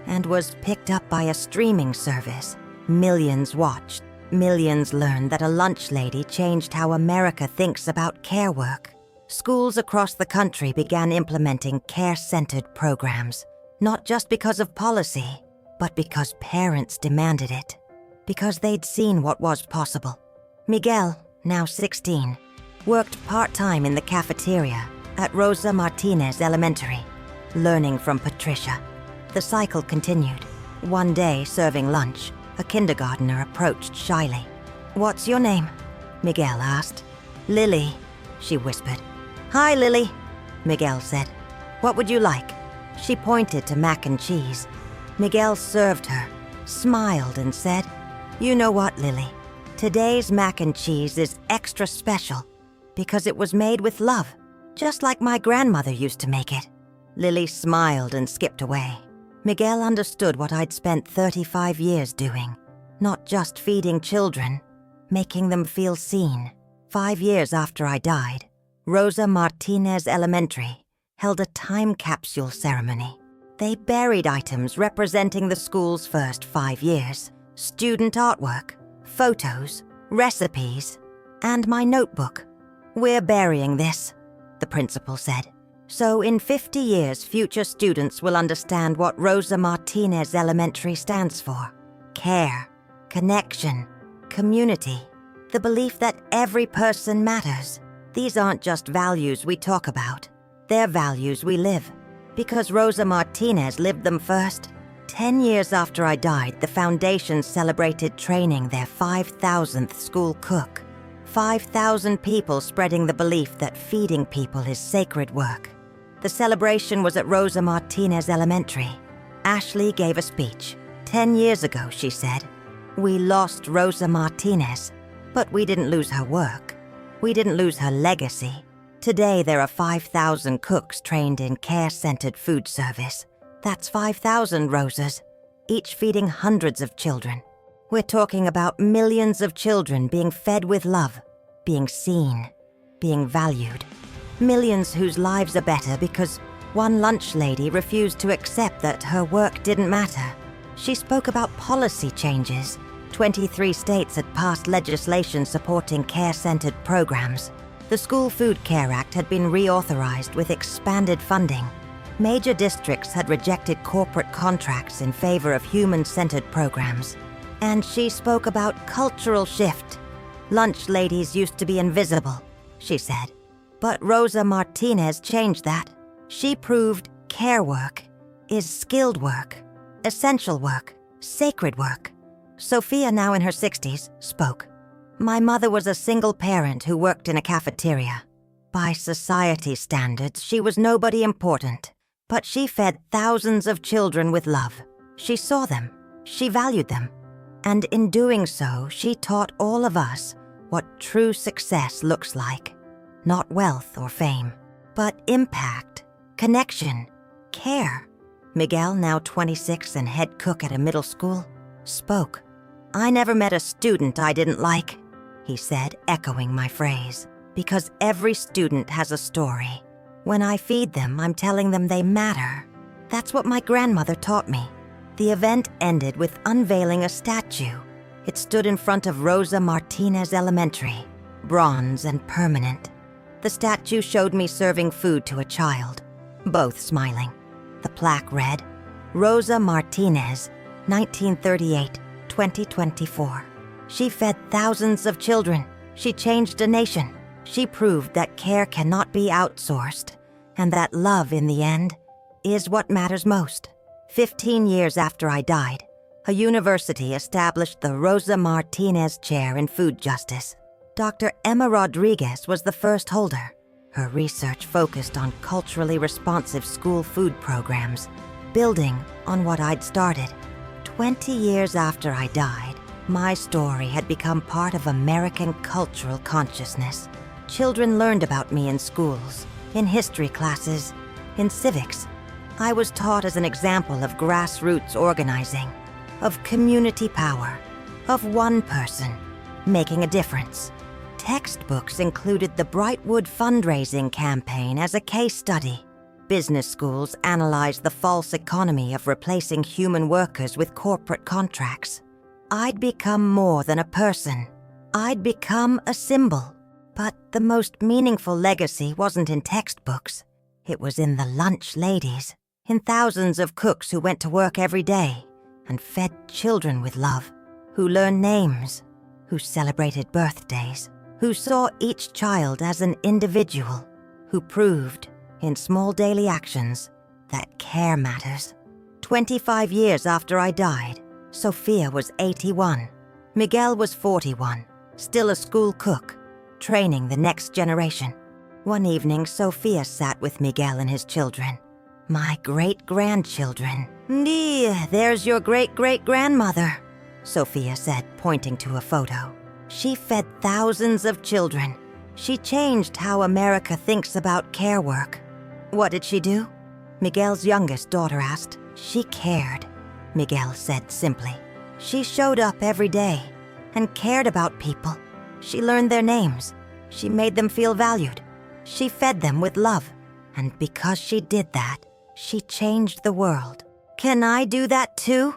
A: and was picked up by a streaming service. Millions watched. Millions learned that a lunch lady changed how America thinks about care work. Schools across the country began implementing care-centered programs, not just because of policy, but because parents demanded it, because they'd seen what was possible. Miguel, now 16, worked part-time in the cafeteria at Rosa Martinez Elementary, learning from Patricia. The cycle continued. One day, serving lunch, a kindergartner approached shyly. "What's your name?" Miguel asked. "Lily," she whispered. "Hi, Lily," Miguel said. "What would you like?" She pointed to mac and cheese. Miguel served her, smiled and said, "You know what, Lily? Today's mac and cheese is extra special because it was made with love, just like my grandmother used to make it." Lily smiled and skipped away. Miguel understood what I'd spent 35 years doing, not just feeding children, making them feel seen. 5 years after I died, Rosa Martinez Elementary held a time capsule ceremony. They buried items representing the school's first 5 years, student artwork, photos, recipes, and my notebook. "We're burying this," the principal said. "So in 50 years, future students will understand what Rosa Martinez Elementary stands for. Care, connection, community, the belief that every person matters. These aren't just values we talk about. They're values we live. Because Rosa Martinez lived them first." 10 years after I died, the foundation celebrated training their 5,000th school cook. 5,000 people spreading the belief that feeding people is sacred work. The celebration was at Rosa Martinez Elementary. Ashley gave a speech. 10 years ago, she said, "We lost Rosa Martinez, but we didn't lose her work. We didn't lose her legacy. Today, there are 5,000 cooks trained in care-centered food service. That's 5,000 Rosas, each feeding hundreds of children. We're talking about millions of children being fed with love, being seen, being valued. Millions whose lives are better because one lunch lady refused to accept that her work didn't matter. She spoke about policy changes. 23 states had passed legislation supporting care-centered programs. The School Food Care Act had been reauthorized with expanded funding. Major districts had rejected corporate contracts in favor of human-centered programs. And she spoke about cultural shift. Lunch ladies used to be invisible, she said. But Rosa Martinez changed that. She proved care work is skilled work, essential work, sacred work. Sophia, now in her 60s, spoke. "My mother was a single parent who worked in a cafeteria. By society standards, she was nobody important, but she fed thousands of children with love. She saw them, she valued them, and in doing so, she taught all of us what true success looks like. Not wealth or fame, but impact, connection, care." Miguel, now 26 and head cook at a middle school, spoke. "I never met a student I didn't like," he said, echoing my phrase, "because every student has a story. When I feed them, I'm telling them they matter. That's what my grandmother taught me." The event ended with unveiling a statue. It stood in front of Rosa Martinez Elementary, bronze and permanent. The statue showed me serving food to a child, both smiling. The plaque read, "Rosa Martinez, 1938-2024. She fed thousands of children. She changed a nation. She proved that care cannot be outsourced, and that love, in the end, is what matters most." 15 years after I died, a university established the Rosa Martinez Chair in Food Justice. Dr. Emma Rodriguez was the first holder. Her research focused on culturally responsive school food programs, building on what I'd started. 20 years after I died, my story had become part of American cultural consciousness. Children learned about me in schools, in history classes, in civics. I was taught as an example of grassroots organizing, of community power, of one person making a difference. Textbooks included the Brightwood Fundraising campaign as a case study. Business schools analyzed the false economy of replacing human workers with corporate contracts. I'd become more than a person. I'd become a symbol. But the most meaningful legacy wasn't in textbooks. It was in the lunch ladies, in thousands of cooks who went to work every day and fed children with love, who learned names, who celebrated birthdays, who saw each child as an individual, who proved, in small daily actions, that care matters. 25 years after I died, Sophia was 81. Miguel was 41, still a school cook, training the next generation. One evening, Sophia sat with Miguel and his children. My great-grandchildren. There's your great-great-grandmother, Sophia said, pointing to a photo. She fed thousands of children. She changed how America thinks about care work. What did she do? Miguel's youngest daughter asked. She cared, Miguel said simply. She showed up every day and cared about people. She learned their names. She made them feel valued. She fed them with love. And because she did that, she changed the world. Can I do that too?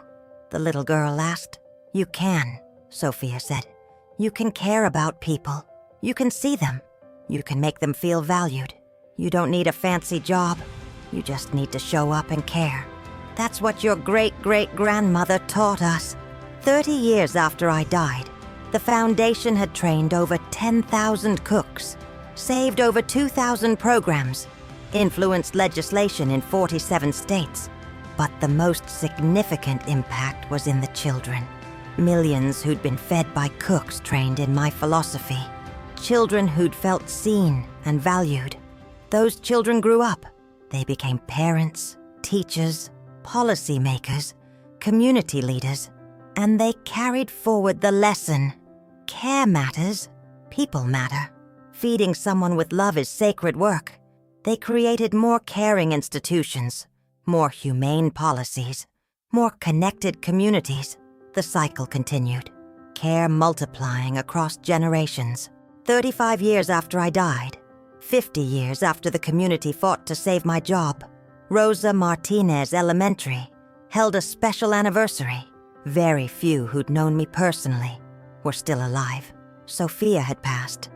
A: The little girl asked. You can, Sophia said. You can care about people. You can see them. You can make them feel valued. You don't need a fancy job. You just need to show up and care. That's what your great-great-grandmother taught us. 30 years after I died, the foundation had trained over 10,000 cooks, saved over 2,000 programs, influenced legislation in 47 states. But the most significant impact was in the children. Millions who'd been fed by cooks trained in my philosophy. Children who'd felt seen and valued. Those children grew up. They became parents, teachers, policymakers, community leaders, and they carried forward the lesson. Care matters, people matter. Feeding someone with love is sacred work. They created more caring institutions, more humane policies, more connected communities. The cycle continued, care multiplying across generations. 35 years after I died, 50 years after the community fought to save my job, Rosa Martinez Elementary held a special anniversary. Very few who'd known me personally were still alive. Sophia had passed.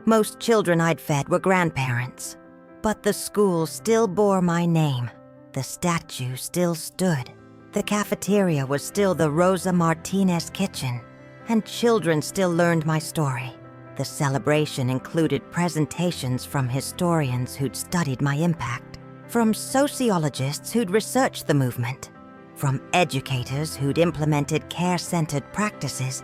A: Most children I'd fed were grandparents. But the school still bore my name. The statue still stood. The cafeteria was still the Rosa Martinez kitchen. And children still learned my story. The celebration included presentations from historians who'd studied my impact, from sociologists who'd researched the movement, from educators who'd implemented care-centered practices.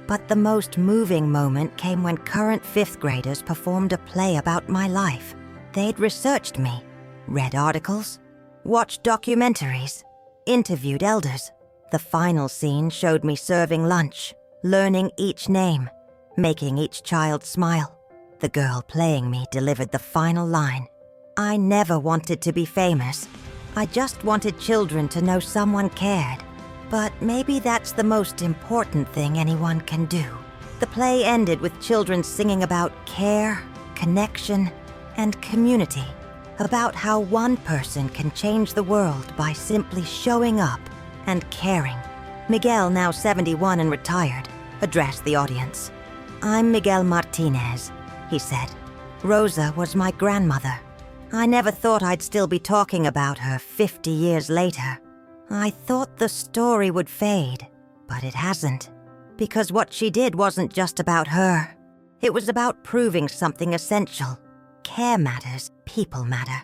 A: But the most moving moment came when current fifth graders performed a play about my life. They'd researched me, read articles, watched documentaries, interviewed elders. The final scene showed me serving lunch, learning each name, making each child smile. The girl playing me delivered the final line. I never wanted to be famous. I just wanted children to know someone cared. But maybe that's the most important thing anyone can do. The play ended with children singing about care, connection, and community, about how one person can change the world by simply showing up and caring. Miguel, now 71 and retired, addressed the audience. I'm Miguel Martinez, he said. Rosa was my grandmother. I never thought I'd still be talking about her 50 years later. I thought the story would fade, but it hasn't. Because what she did wasn't just about her. It was about proving something essential. Care matters, people matter.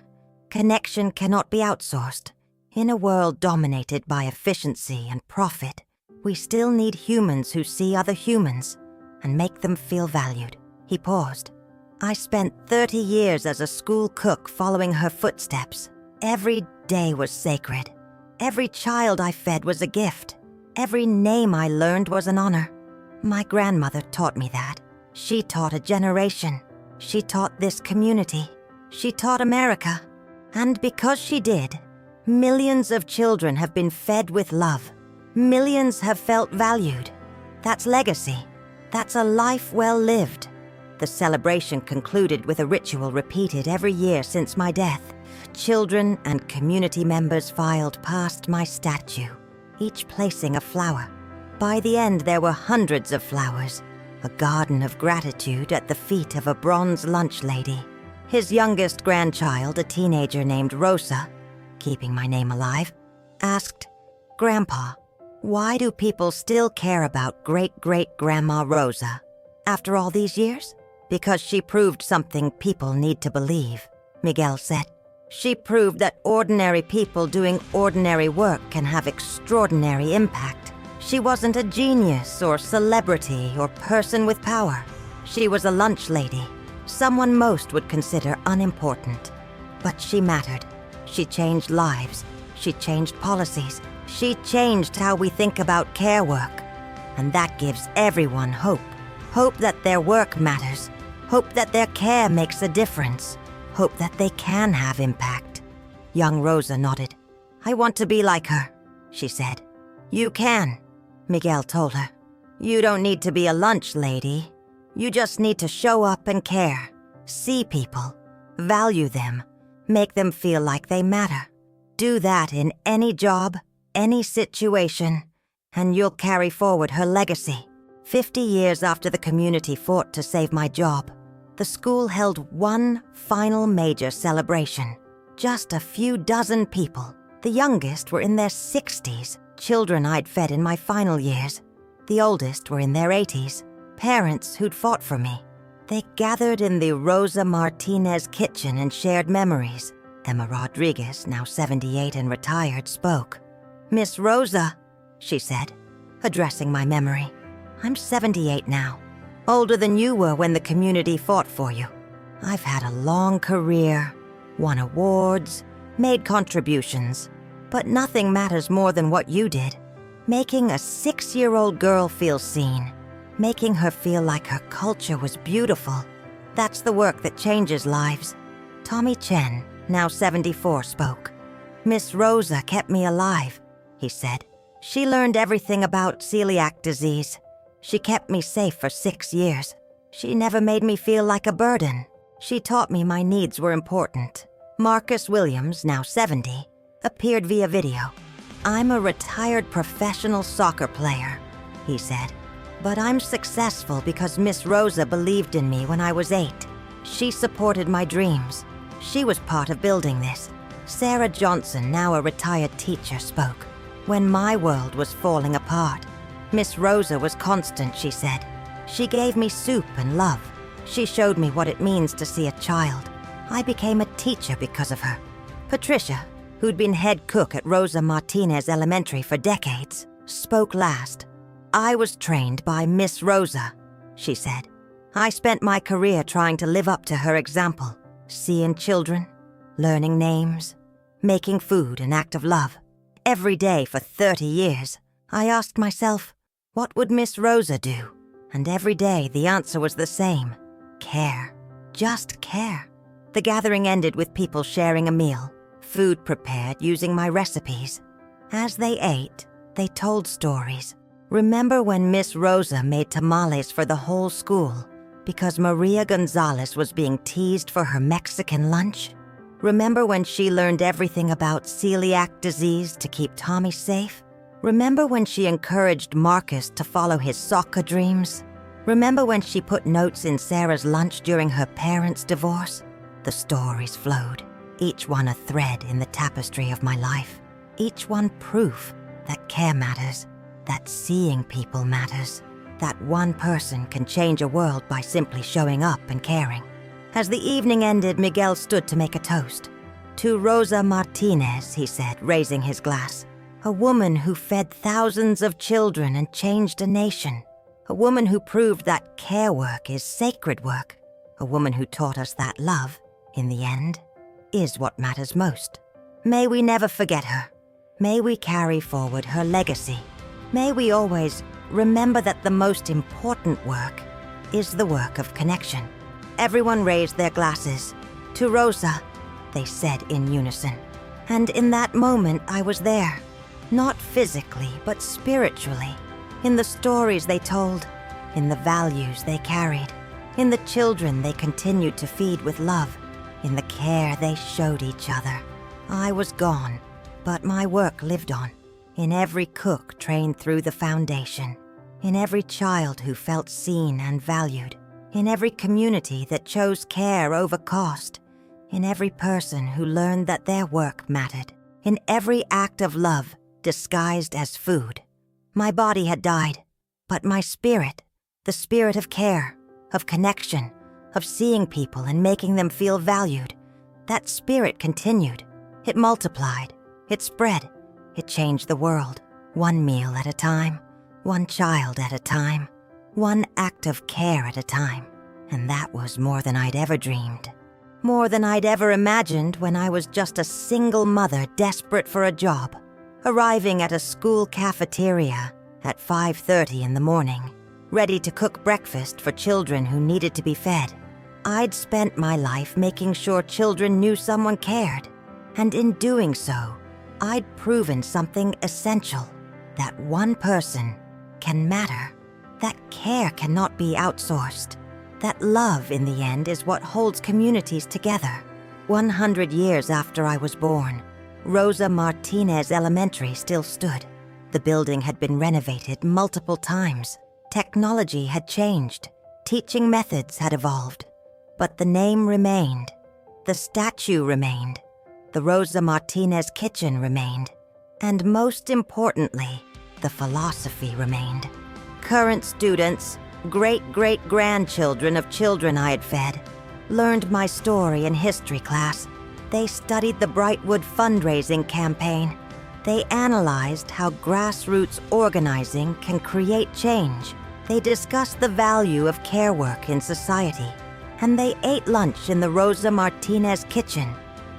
A: Connection cannot be outsourced. In a world dominated by efficiency and profit, we still need humans who see other humans and make them feel valued. He paused. I spent 30 years as a school cook following her footsteps. Every day was sacred. Every child I fed was a gift. Every name I learned was an honor. My grandmother taught me that. She taught a generation. She taught this community. She taught America. And because she did, millions of children have been fed with love. Millions have felt valued. That's legacy. That's a life well lived. The celebration concluded with a ritual repeated every year since my death. Children and community members filed past my statue, each placing a flower. By the end, there were hundreds of flowers, a garden of gratitude at the feet of a bronze lunch lady. His youngest grandchild, a teenager named Rosa, keeping my name alive, asked, "Grandpa, why do people still care about great-great-grandma Rosa? After all these years?" "Because she proved something people need to believe," Miguel said. "She proved that ordinary people doing ordinary work can have extraordinary impact. She wasn't a genius or celebrity or person with power. She was a lunch lady, someone most would consider unimportant. But she mattered. She changed lives. She changed policies. She changed how we think about care work. And that gives everyone hope. Hope that their work matters. Hope that their care makes a difference. Hope that they can have impact. Young Rosa nodded. I want to be like her, she said. You can, Miguel told her. You don't need to be a lunch lady. You just need to show up and care. See people. Value them. Make them feel like they matter. Do that in any job, any situation, and you'll carry forward her legacy. 50 years after the community fought to save my job, the school held one final major celebration. Just a few dozen people. The youngest were in their 60s, children I'd fed in my final years. The oldest were in their 80s, parents who'd fought for me. They gathered in the Rosa Martinez kitchen and shared memories. Emma Rodriguez, now 78 and retired, spoke. Miss Rosa, she said, addressing my memory. I'm 78 now, older than you were when the community fought for you. I've had a long career, won awards, made contributions, but nothing matters more than what you did. Making a 6-year-old girl feel seen, making her feel like her culture was beautiful. That's the work that changes lives. Tommy Chen, now 74, spoke. Miss Rosa kept me alive, he said. She learned everything about celiac disease. She kept me safe for 6 years. She never made me feel like a burden. She taught me my needs were important. Marcus Williams, now 70, appeared via video. I'm a retired professional soccer player, he said. But I'm successful because Miss Rosa believed in me when I was 8. She supported my dreams. She was part of building this. Sarah Johnson, now a retired teacher, spoke. When my world was falling apart, Miss Rosa was constant, she said. She gave me soup and love. She showed me what it means to see a child. I became a teacher because of her. Patricia, who'd been head cook at Rosa Martinez Elementary for decades, spoke last. I was trained by Miss Rosa, she said. I spent my career trying to live up to her example, seeing children, learning names, making food an act of love. Every day for 30 years, I asked myself, what would Miss Rosa do? And every day the answer was the same. Care. Just care. The gathering ended with people sharing a meal, food prepared using my recipes. As they ate, they told stories. Remember when Miss Rosa made tamales for the whole school because Maria Gonzalez was being teased for her Mexican lunch? Remember when she learned everything about celiac disease to keep Tommy safe? Remember when she encouraged Marcus to follow his soccer dreams? Remember when she put notes in Sarah's lunch during her parents' divorce? The stories flowed, each one a thread in the tapestry of my life. Each one proof that care matters, that seeing people matters, that one person can change a world by simply showing up and caring. As the evening ended, Miguel stood to make a toast. To Rosa Martinez, he said, raising his glass. A woman who fed thousands of children and changed a nation. A woman who proved that care work is sacred work. A woman who taught us that love, in the end, is what matters most. May we never forget her. May we carry forward her legacy. May we always remember that the most important work is the work of connection. Everyone raised their glasses. To Rosa, they said in unison. And in that moment, I was there. Not physically, but spiritually. In the stories they told, in the values they carried, in the children they continued to feed with love, in the care they showed each other. I was gone, but my work lived on. In every cook trained through the foundation, in every child who felt seen and valued, in every community that chose care over cost, in every person who learned that their work mattered, in every act of love disguised as food. My body had died, but my spirit, the spirit of care, of connection, of seeing people and making them feel valued, that spirit continued. It multiplied, it spread, it changed the world, one meal at a time, one child at a time, one act of care at a time, and that was more than I'd ever dreamed. More than I'd ever imagined when I was just a single mother desperate for a job, arriving at a school cafeteria at 5:30 in the morning, ready to cook breakfast for children who needed to be fed. I'd spent my life making sure children knew someone cared, and in doing so, I'd proven something essential, that one person can matter, that care cannot be outsourced, that love in the end is what holds communities together. 100 years after I was born, Rosa Martinez Elementary still stood. The building had been renovated multiple times. Technology had changed. Teaching methods had evolved. But the name remained. The statue remained. The Rosa Martinez kitchen remained. And most importantly, the philosophy remained. Current students, great-great-grandchildren of children I had fed, learned my story in history class. They studied the Brightwood Fundraising campaign. They analyzed how grassroots organizing can create change. They discussed the value of care work in society. And they ate lunch in the Rosa Martinez kitchen,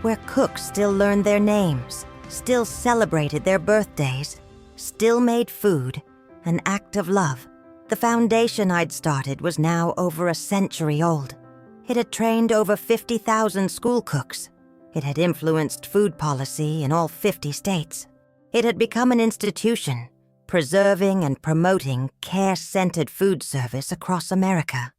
A: where cooks still learned their names, still celebrated their birthdays, still made food, an act of love. The foundation I'd started was now over a century old. It had trained over 50,000 school cooks. It had influenced food policy in all 50 states. It had become an institution, preserving and promoting care-centered food service across America.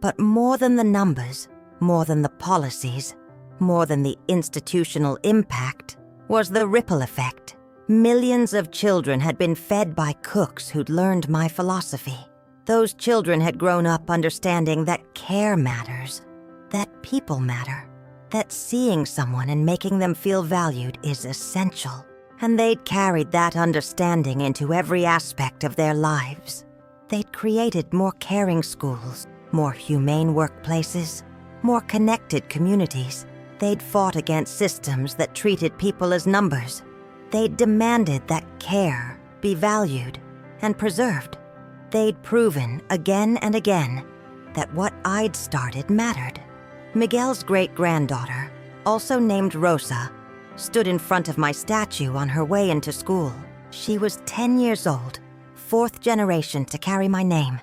A: But more than the numbers, more than the policies, more than the institutional impact, was the ripple effect. Millions of children had been fed by cooks who'd learned my philosophy. Those children had grown up understanding that care matters, that people matter, that seeing someone and making them feel valued is essential. And they'd carried that understanding into every aspect of their lives. They'd created more caring schools, more humane workplaces, more connected communities. They'd fought against systems that treated people as numbers. They'd demanded that care be valued and preserved. They'd proven again and again that what I'd started mattered. Miguel's great-granddaughter, also named Rosa, stood in front of my statue on her way into school. She was 10 years old, 4th generation to carry my name,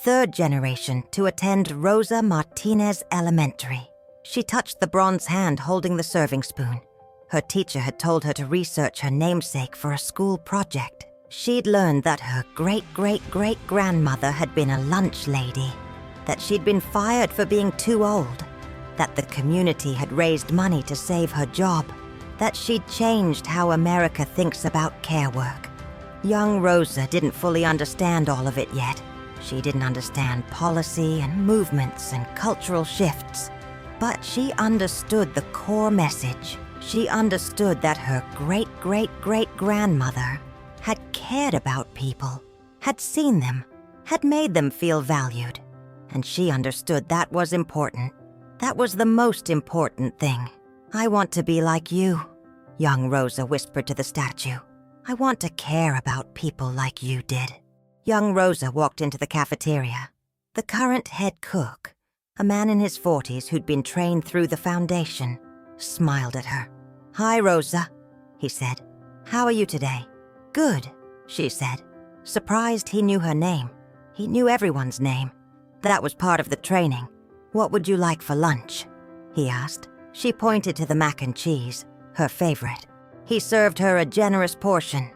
A: 3rd generation to attend Rosa Martinez Elementary. She touched the bronze hand holding the serving spoon. Her teacher had told her to research her namesake for a school project. She'd learned that her great-great-great-grandmother had been a lunch lady, that she'd been fired for being too old, that the community had raised money to save her job, that she'd changed how America thinks about care work. Young Rosa didn't fully understand all of it yet. She didn't understand policy and movements and cultural shifts. But she understood the core message. She understood that her great-great-great-grandmother had cared about people, had seen them, had made them feel valued. And she understood that was important. That was the most important thing. "I want to be like you," young Rosa whispered to the statue. "I want to care about people like you did." Young Rosa walked into the cafeteria. The current head cook, a man in his 40s who'd been trained through the foundation, smiled at her. "Hi, Rosa," he said. "How are you today?" "Good," she said, surprised he knew her name. He knew everyone's name. That was part of the training. "What would you like for lunch?" he asked. She pointed to the mac and cheese, her favorite. He served her a generous portion,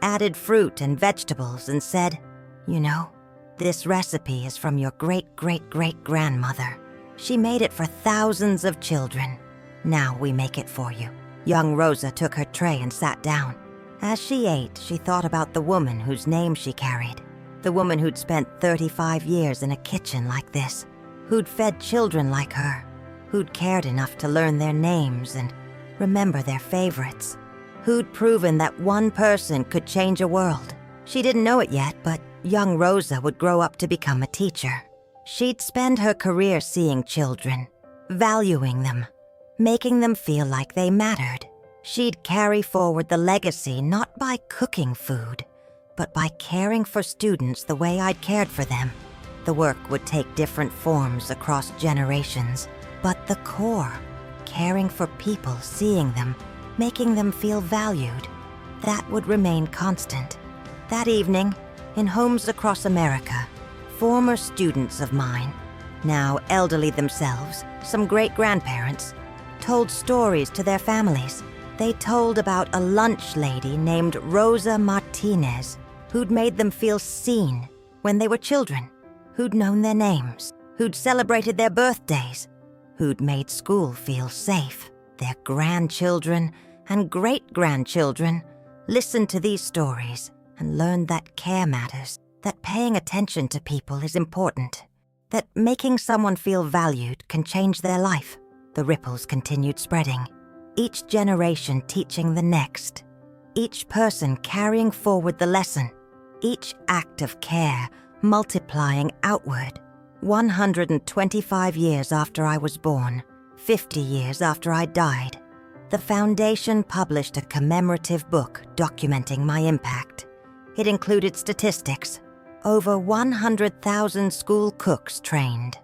A: added fruit and vegetables, and said, "You know, this recipe is from your great-great-great-grandmother. She made it for thousands of children. Now we make it for you." Young Rosa took her tray and sat down. As she ate, she thought about the woman whose name she carried, the woman who'd spent 35 years in a kitchen like this, who'd fed children like her, who'd cared enough to learn their names and remember their favorites, who'd proven that one person could change a world. She didn't know it yet, but young Rosa would grow up to become a teacher. She'd spend her career seeing children, valuing them, making them feel like they mattered. She'd carry forward the legacy not by cooking food, but by caring for students the way I'd cared for them. The work would take different forms across generations, but the core, caring for people, seeing them, making them feel valued. That would remain constant. That evening, in homes across America, former students of mine, now elderly themselves, some great-grandparents, told stories to their families. They told about a lunch lady named Rosa Martinez who'd made them feel seen when they were children, who'd known their names, who'd celebrated their birthdays, who'd made school feel safe. Their grandchildren and great-grandchildren listened to these stories and learned that care matters, that paying attention to people is important, that making someone feel valued can change their life. The ripples continued spreading, each generation teaching the next, each person carrying forward the lesson, each act of care multiplying outward. 125 years after I was born, 50 years after I died, the Foundation published a commemorative book documenting my impact. It included statistics. Over 100,000 school cooks trained.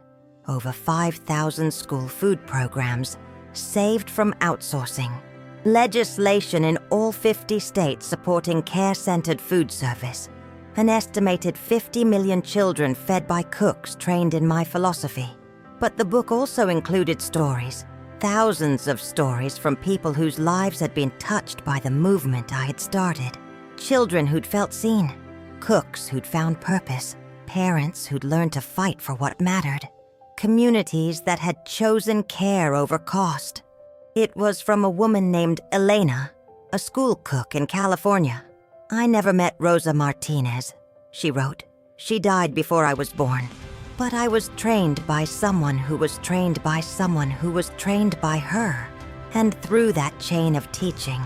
A: Over 5,000 school food programs saved from outsourcing. Legislation in all 50 states supporting care-centered food service. An estimated 50 million children fed by cooks trained in my philosophy. But the book also included stories, thousands of stories from people whose lives had been touched by the movement I had started. Children who'd felt seen, cooks who'd found purpose, parents who'd learned to fight for what mattered, communities that had chosen care over cost. It was from a woman named Elena, a school cook in California. I never met Rosa Martinez, she wrote. She died before I was born. But I was trained by someone who was trained by someone who was trained by her. And through that chain of teaching,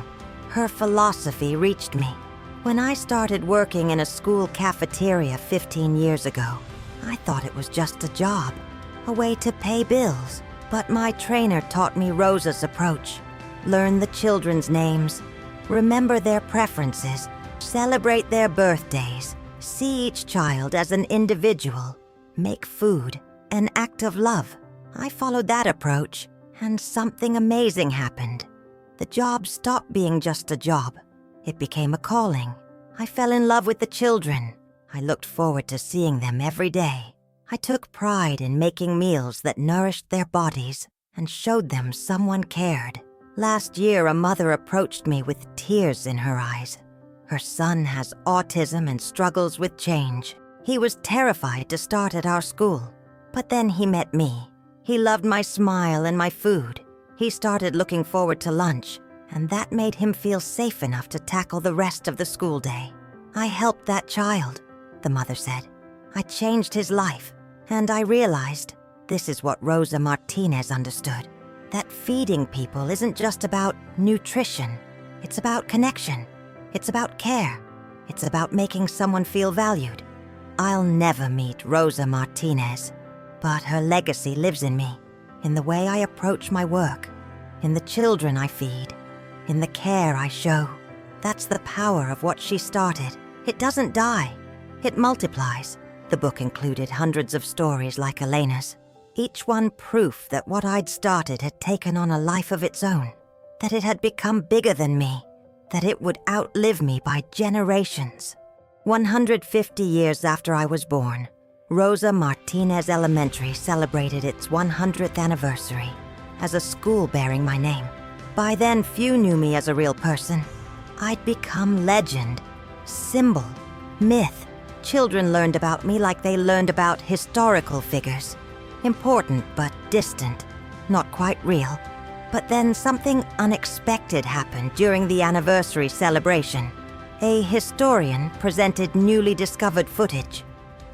A: her philosophy reached me. When I started working in a school cafeteria 15 years ago, I thought it was just a job, a way to pay bills. But my trainer taught me Rosa's approach. Learn the children's names, remember their preferences, celebrate their birthdays, see each child as an individual, make food, an act of love. I followed that approach, and something amazing happened. The job stopped being just a job. It became a calling. I fell in love with the children. I looked forward to seeing them every day. I took pride in making meals that nourished their bodies and showed them someone cared. Last year, a mother approached me with tears in her eyes. Her son has autism and struggles with change. He was terrified to start at our school. But then he met me. He loved my smile and my food. He started looking forward to lunch, and that made him feel safe enough to tackle the rest of the school day. I helped that child, the mother said. I changed his life, and I realized this is what Rosa Martinez understood, that feeding people isn't just about nutrition. It's about connection. It's about care. It's about making someone feel valued. I'll never meet Rosa Martinez, but her legacy lives in me, in the way I approach my work, in the children I feed, in the care I show. That's the power of what she started. It doesn't die. It multiplies. The book included hundreds of stories like Elena's, each one proof that what I'd started had taken on a life of its own, that it had become bigger than me, that it would outlive me by generations. 150 years after I was born, Rosa Martinez Elementary celebrated its 100th anniversary as a school bearing my name. By then, few knew me as a real person. I'd become legend, symbol, myth. Children learned about me like they learned about historical figures. Important but distant, not quite real. But then something unexpected happened during the anniversary celebration. A historian presented newly discovered footage,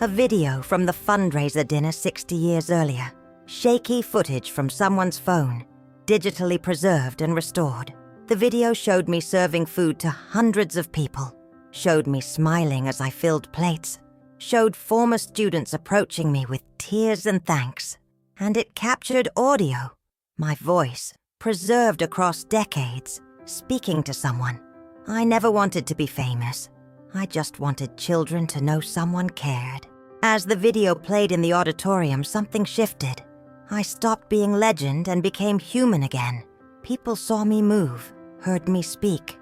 A: a video from the fundraiser dinner 60 years earlier. Shaky footage from someone's phone, digitally preserved and restored. The video showed me serving food to hundreds of people, showed me smiling as I filled plates, showed former students approaching me with tears and thanks. And it captured audio, my voice, preserved across decades, speaking to someone. I never wanted to be famous. I just wanted children to know someone cared. As the video played in the auditorium, something shifted. I stopped being legend and became human again. People saw me move, heard me speak,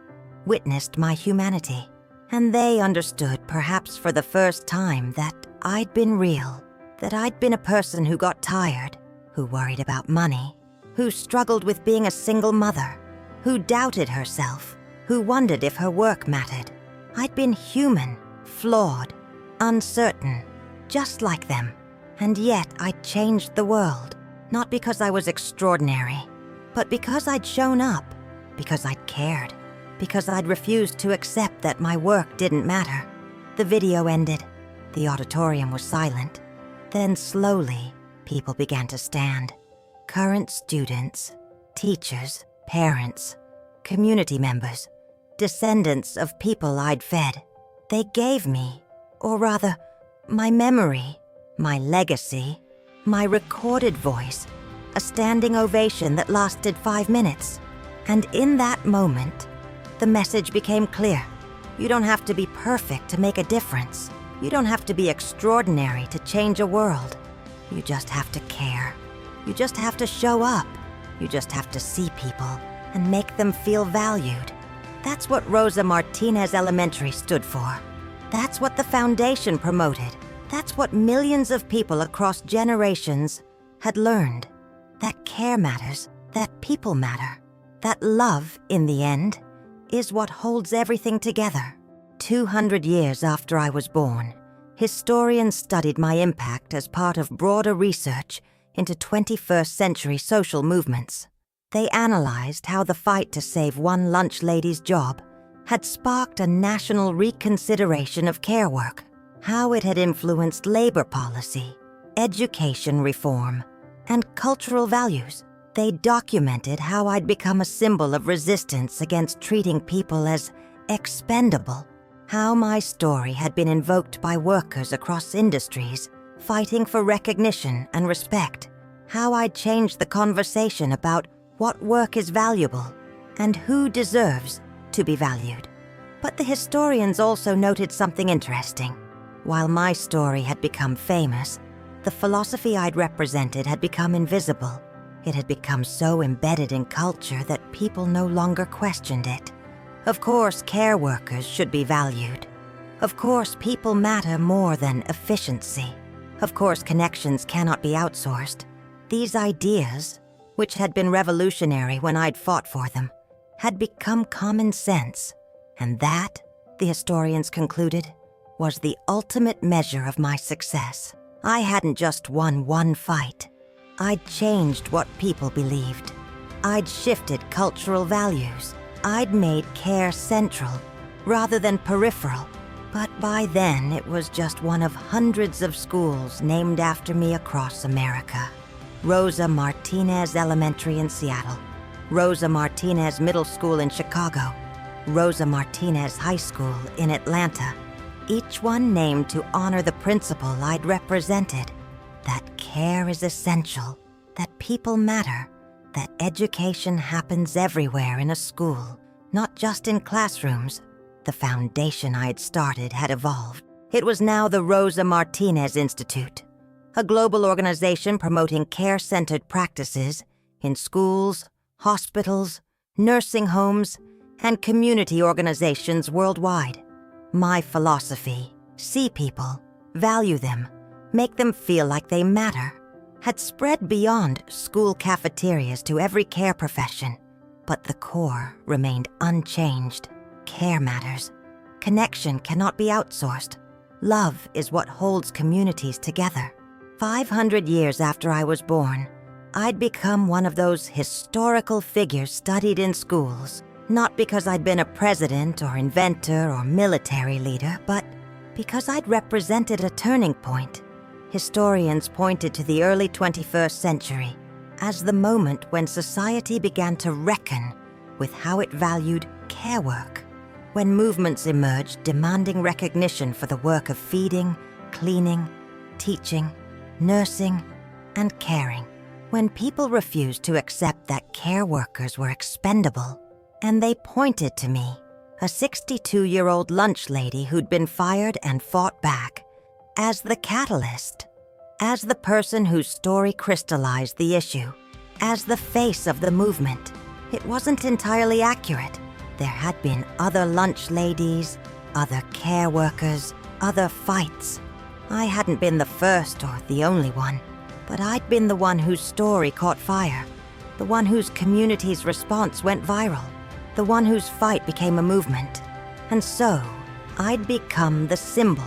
A: witnessed my humanity. And they understood, perhaps for the first time, that I'd been real, that I'd been a person who got tired, who worried about money, who struggled with being a single mother, who doubted herself, who wondered if her work mattered. I'd been human, flawed, uncertain, just like them. And yet I'd changed the world, not because I was extraordinary, but because I'd shown up, because I'd cared, because I'd refused to accept that my work didn't matter. The video ended. The auditorium was silent. Then slowly, people began to stand. Current students, teachers, parents, community members, descendants of people I'd fed. They gave me, or rather, my memory, my legacy, my recorded voice, a standing ovation that lasted 5 minutes. And in that moment, the message became clear. You don't have to be perfect to make a difference. You don't have to be extraordinary to change a world. You just have to care. You just have to show up. You just have to see people and make them feel valued. That's what Rosa Martinez Elementary stood for. That's what the foundation promoted. That's what millions of people across generations had learned. That care matters, that people matter, that love, in the end, is what holds everything together. 200 years after I was born, historians studied my impact as part of broader research into 21st century social movements. They analyzed how the fight to save one lunch lady's job had sparked a national reconsideration of care work, how it had influenced labor policy, education reform, and cultural values. They documented how I'd become a symbol of resistance against treating people as expendable, how my story had been invoked by workers across industries fighting for recognition and respect, how I'd changed the conversation about what work is valuable and who deserves to be valued. But the historians also noted something interesting. While my story had become famous, the philosophy I'd represented had become invisible. It had become so embedded in culture that people no longer questioned it. Of course, care workers should be valued. Of course, people matter more than efficiency. Of course, connections cannot be outsourced. These ideas, which had been revolutionary when I'd fought for them, had become common sense. And that, the historians concluded, was the ultimate measure of my success. I hadn't just won one fight. I'd changed what people believed. I'd shifted cultural values. I'd made care central, rather than peripheral. But by then, it was just one of hundreds of schools named after me across America. Rosa Martinez Elementary in Seattle, Rosa Martinez Middle School in Chicago, Rosa Martinez High School in Atlanta, each one named to honor the principle I'd represented, that care is essential, that people matter, that education happens everywhere in a school, not just in classrooms. The foundation I'd started had evolved. It was now the Rosa Martinez Institute, a global organization promoting care-centered practices in schools, hospitals, nursing homes, and community organizations worldwide. My philosophy, see people, value them, make them feel like they matter, had spread beyond school cafeterias to every care profession. But the core remained unchanged. Care matters. Connection cannot be outsourced. Love is what holds communities together. 500 years after I was born, I'd become one of those historical figures studied in schools, not because I'd been a president or inventor or military leader, but because I'd represented a turning point. Historians pointed to the early 21st century as the moment when society began to reckon with how it valued care work, when movements emerged demanding recognition for the work of feeding, cleaning, teaching, nursing, and caring, when people refused to accept that care workers were expendable, and they pointed to me, a 62-year-old lunch lady who'd been fired and fought back, as the catalyst, as the person whose story crystallized the issue, as the face of the movement. It wasn't entirely accurate. There had been other lunch ladies, other care workers, other fights. I hadn't been the first or the only one, but I'd been the one whose story caught fire, the one whose community's response went viral, the one whose fight became a movement. And so, I'd become the symbol,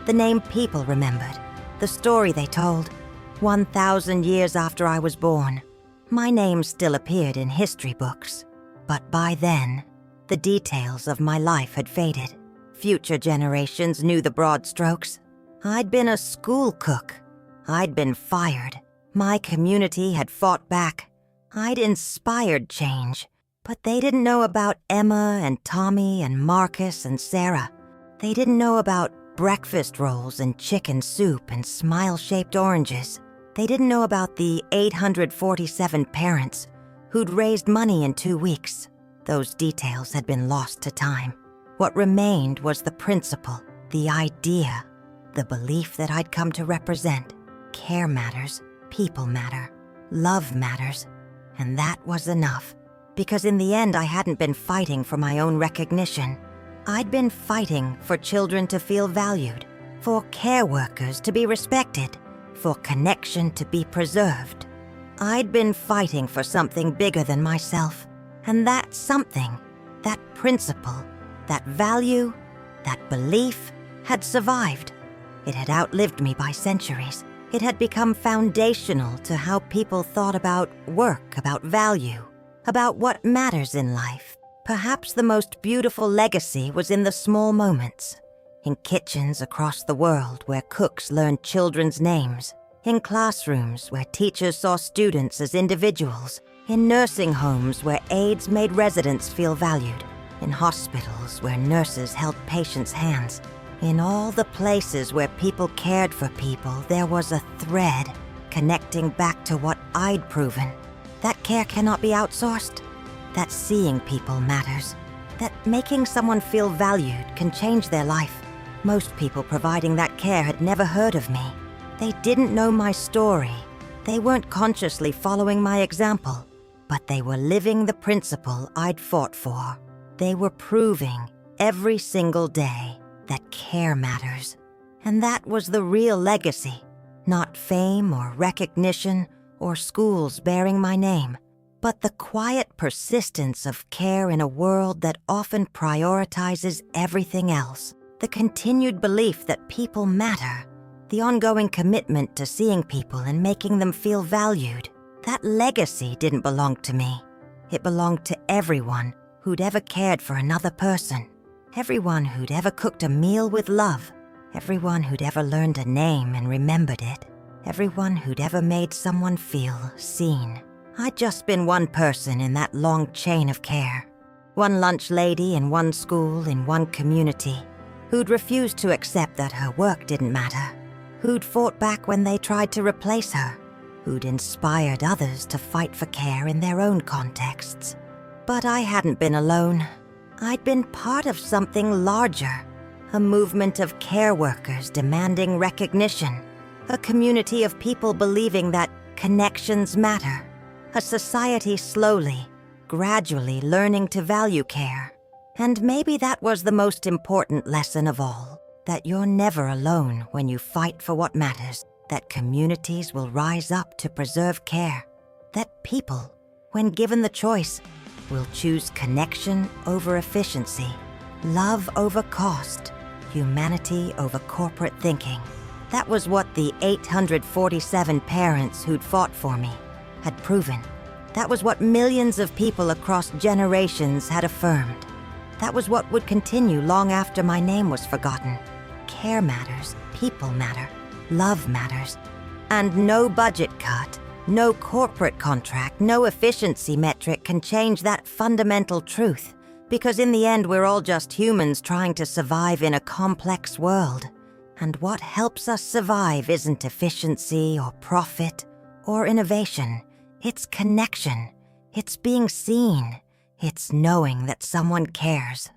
A: the name people remembered, the story they told. 1,000 years after I was born, my name still appeared in history books. But by then, the details of my life had faded. Future generations knew the broad strokes. I'd been a school cook. I'd been fired. My community had fought back. I'd inspired change. But they didn't know about Emma and Tommy and Marcus and Sarah. They didn't know about breakfast rolls and chicken soup and smile-shaped oranges. They didn't know about the 847 parents who'd raised money in 2 weeks. Those details had been lost to time. What remained was the principle, the idea, the belief that I'd come to represent. Care matters, people matter, love matters, and that was enough. Because in the end, I hadn't been fighting for my own recognition. I'd been fighting for children to feel valued, for care workers to be respected, for connection to be preserved. I'd been fighting for something bigger than myself, and that something, that principle, that value, that belief had survived. It had outlived me by centuries. It had become foundational to how people thought about work, about value, about what matters in life. Perhaps the most beautiful legacy was in the small moments. In kitchens across the world where cooks learned children's names. In classrooms where teachers saw students as individuals. In nursing homes where aides made residents feel valued. In hospitals where nurses held patients' hands. In all the places where people cared for people, there was a thread connecting back to what I'd proven. That care cannot be outsourced. That seeing people matters. That making someone feel valued can change their life. Most people providing that care had never heard of me. They didn't know my story. They weren't consciously following my example, but they were living the principle I'd fought for. They were proving every single day that care matters. And that was the real legacy, not fame or recognition or schools bearing my name, but the quiet persistence of care in a world that often prioritizes everything else, the continued belief that people matter, the ongoing commitment to seeing people and making them feel valued. That legacy didn't belong to me. It belonged to everyone who'd ever cared for another person, everyone who'd ever cooked a meal with love, everyone who'd ever learned a name and remembered it, everyone who'd ever made someone feel seen. I'd just been one person in that long chain of care. One lunch lady in one school in one community who'd refused to accept that her work didn't matter, who'd fought back when they tried to replace her, who'd inspired others to fight for care in their own contexts. But I hadn't been alone. I'd been part of something larger, a movement of care workers demanding recognition, a community of people believing that connections matter, a society slowly, gradually learning to value care. And maybe that was the most important lesson of all, that you're never alone when you fight for what matters, that communities will rise up to preserve care, that people, when given the choice, will choose connection over efficiency, love over cost, humanity over corporate thinking. That was what the 847 parents who'd fought for me had proven. That was what millions of people across generations had affirmed. That was what would continue long after my name was forgotten. Care matters, people matter, love matters. And no budget cut, no corporate contract, no efficiency metric can change that fundamental truth. Because in the end, we're all just humans trying to survive in a complex world. And what helps us survive isn't efficiency or profit or innovation. It's connection. It's being seen. It's knowing that someone cares.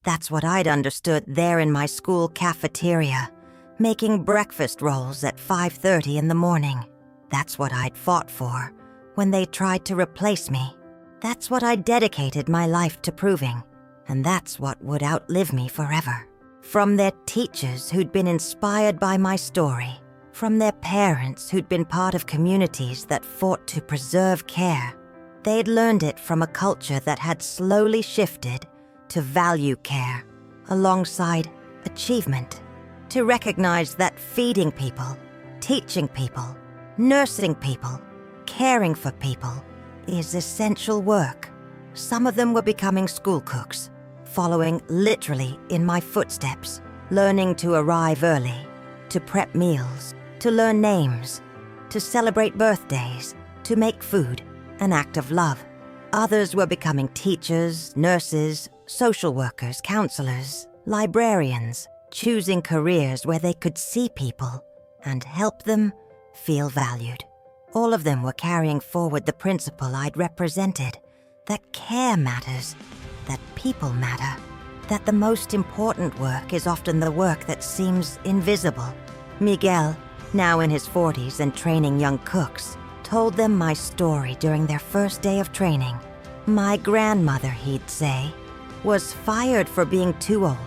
A: That's what I'd understood there in my school cafeteria. making breakfast rolls at 5:30 in the morning. That's what I'd fought for when they tried to replace me. That's what I dedicated my life to proving, and that's what would outlive me forever. From their teachers who'd been inspired by my story, from their parents who'd been part of communities that fought to preserve care, they'd learned it from a culture that had slowly shifted to value care alongside achievement, to recognize that feeding people, teaching people, nursing people, caring for people is essential work. Some of them were becoming school cooks, following literally in my footsteps, learning to arrive early, to prep meals, to learn names, to celebrate birthdays, to make food, an act of love. Others were becoming teachers, nurses, social workers, counselors, librarians, choosing careers where they could see people and help them feel valued. All of them were carrying forward the principle I'd represented, that care matters, that people matter, that the most important work is often the work that seems invisible. Miguel, now in his 40s and training young cooks, told them my story during their first day of training. My grandmother, he'd say, was fired for being too old.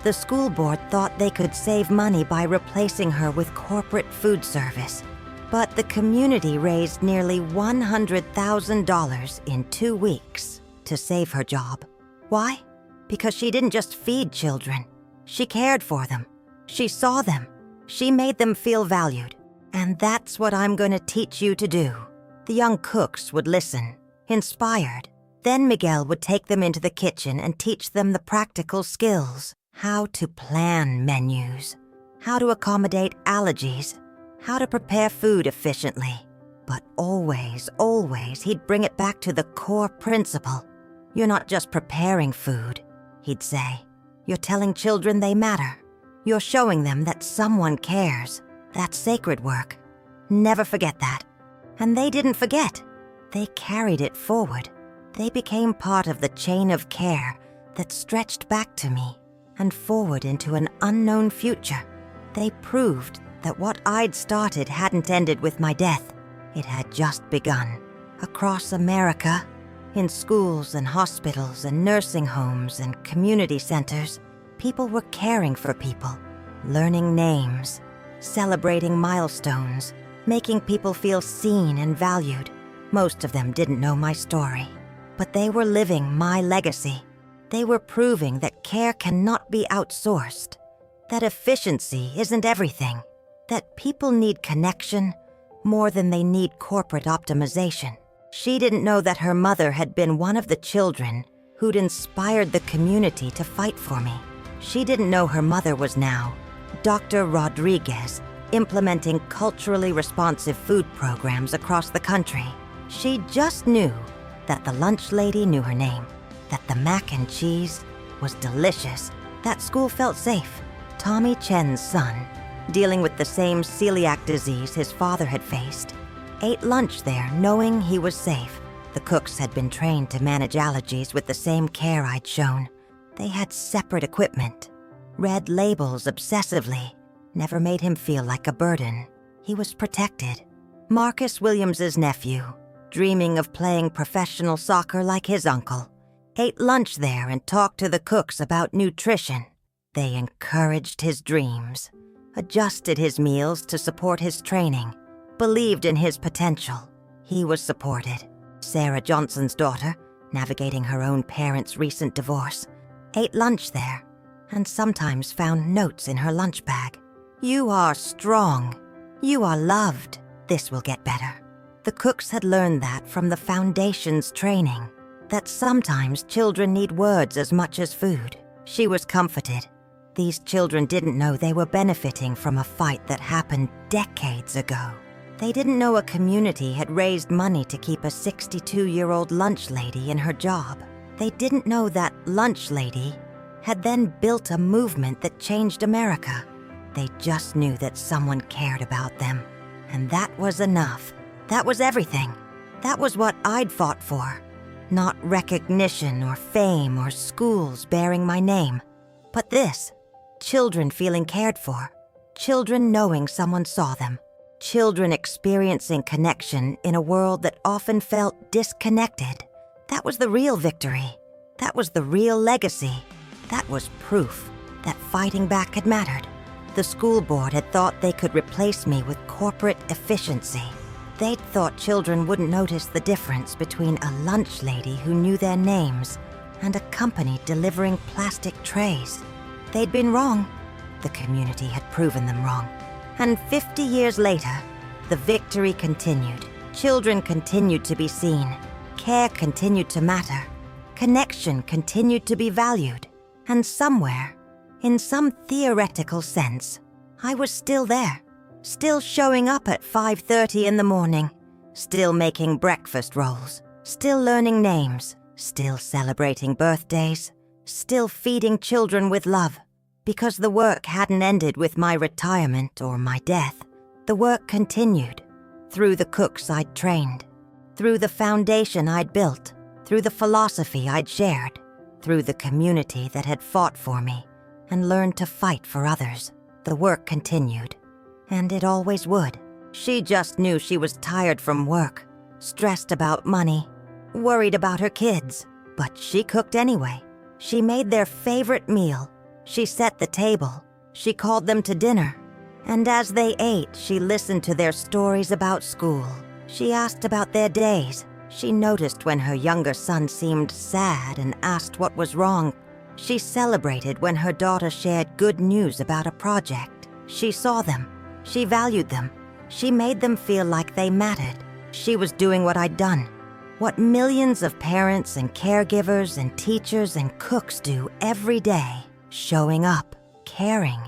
A: The school board thought they could save money by replacing her with corporate food service, but the community raised nearly $100,000 in 2 weeks to save her job. Why? Because she didn't just feed children. She cared for them. She saw them. She made them feel valued. And that's what I'm going to teach you to do. The young cooks would listen, inspired. Then Miguel would take them into the kitchen and teach them the practical skills. How to plan menus, how to accommodate allergies, how to prepare food efficiently. But always, always, he'd bring it back to the core principle. You're not just preparing food, he'd say. You're telling children they matter. You're showing them that someone cares. That's sacred work. Never forget that. And they didn't forget. They carried it forward. They became part of the chain of care that stretched back to me and forward into an unknown future. They proved that what I'd started hadn't ended with my death. It had just begun. Across America, in schools and hospitals and nursing homes and community centers, people were caring for people, learning names, celebrating milestones, making people feel seen and valued. Most of them didn't know my story, but they were living my legacy. They were proving that care cannot be outsourced, that efficiency isn't everything, that people need connection more than they need corporate optimization. She didn't know that her mother had been one of the children who'd inspired the community to fight for me. She didn't know her mother was now Dr. Rodriguez, implementing culturally responsive food programs across the country. She just knew that the lunch lady knew her name, that the mac and cheese was delicious, that school felt safe. Tommy Chen's son, dealing with the same celiac disease his father had faced, ate lunch there knowing he was safe. The cooks had been trained to manage allergies with the same care I'd shown. They had separate equipment, read labels obsessively, never made him feel like a burden. He was protected. Marcus Williams's nephew, dreaming of playing professional soccer like his uncle, ate lunch there and talked to the cooks about nutrition. They encouraged his dreams, adjusted his meals to support his training, believed in his potential. He was supported. Sarah Johnson's daughter, navigating her own parents' recent divorce, ate lunch there and sometimes found notes in her lunch bag. You are strong. You are loved. This will get better. The cooks had learned that from the foundation's training, that sometimes children need words as much as food. She was comforted. These children didn't know they were benefiting from a fight that happened decades ago. They didn't know a community had raised money to keep a 62-year-old lunch lady in her job. They didn't know that lunch lady had then built a movement that changed America. They just knew that someone cared about them. And that was enough. That was everything. That was what I'd fought for. Not recognition or fame or schools bearing my name, but this, children feeling cared for, Children knowing someone saw them. Children experiencing connection in a world that often felt disconnected. That was the real victory. That was the real legacy. That was proof that fighting back had mattered. The school board had thought they could replace me with corporate efficiency. They'd thought children wouldn't notice the difference between a lunch lady who knew their names and a company delivering plastic trays. They'd been wrong. The community had proven them wrong. And 50 years later, the victory continued. Children continued to be seen. Care continued to matter. Connection continued to be valued. And somewhere, in some theoretical sense, I was still there. Still showing up at 5:30 in the morning. Still making breakfast rolls. Still learning names. Still celebrating birthdays. Still feeding children with love. Because the work hadn't ended with my retirement or my death. The work continued. Through the cooks I'd trained. Through the foundation I'd built. Through the philosophy I'd shared. Through the community that had fought for me and learned to fight for others. The work continued. And it always would. She just knew she was tired from work, stressed about money, worried about her kids. But she cooked anyway. She made their favorite meal. She set the table. She called them to dinner. And as they ate, she listened to their stories about school. She asked about their days. She noticed when her younger son seemed sad and asked what was wrong. She celebrated when her daughter shared good news about a project. She saw them. She valued them. She made them feel like they mattered. She was doing what I'd done. What millions of parents and caregivers and teachers and cooks do every day. Showing up, caring,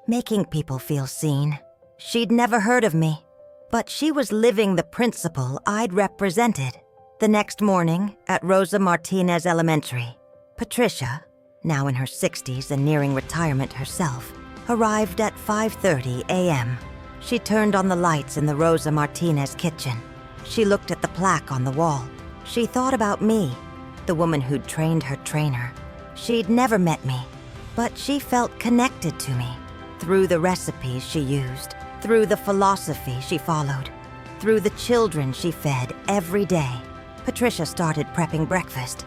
A: making people feel seen. She'd never heard of me, but she was living the principle I'd represented. The next morning at Rosa Martinez Elementary, Patricia, now in her 60s and nearing retirement herself, arrived at 5:30 a.m. She turned on the lights in the Rosa Martinez kitchen. She looked at the plaque on the wall. She thought about me, the woman who'd trained her trainer. She'd never met me, but she felt connected to me through the recipes she used, through the philosophy she followed, through the children she fed every day. Patricia started prepping breakfast.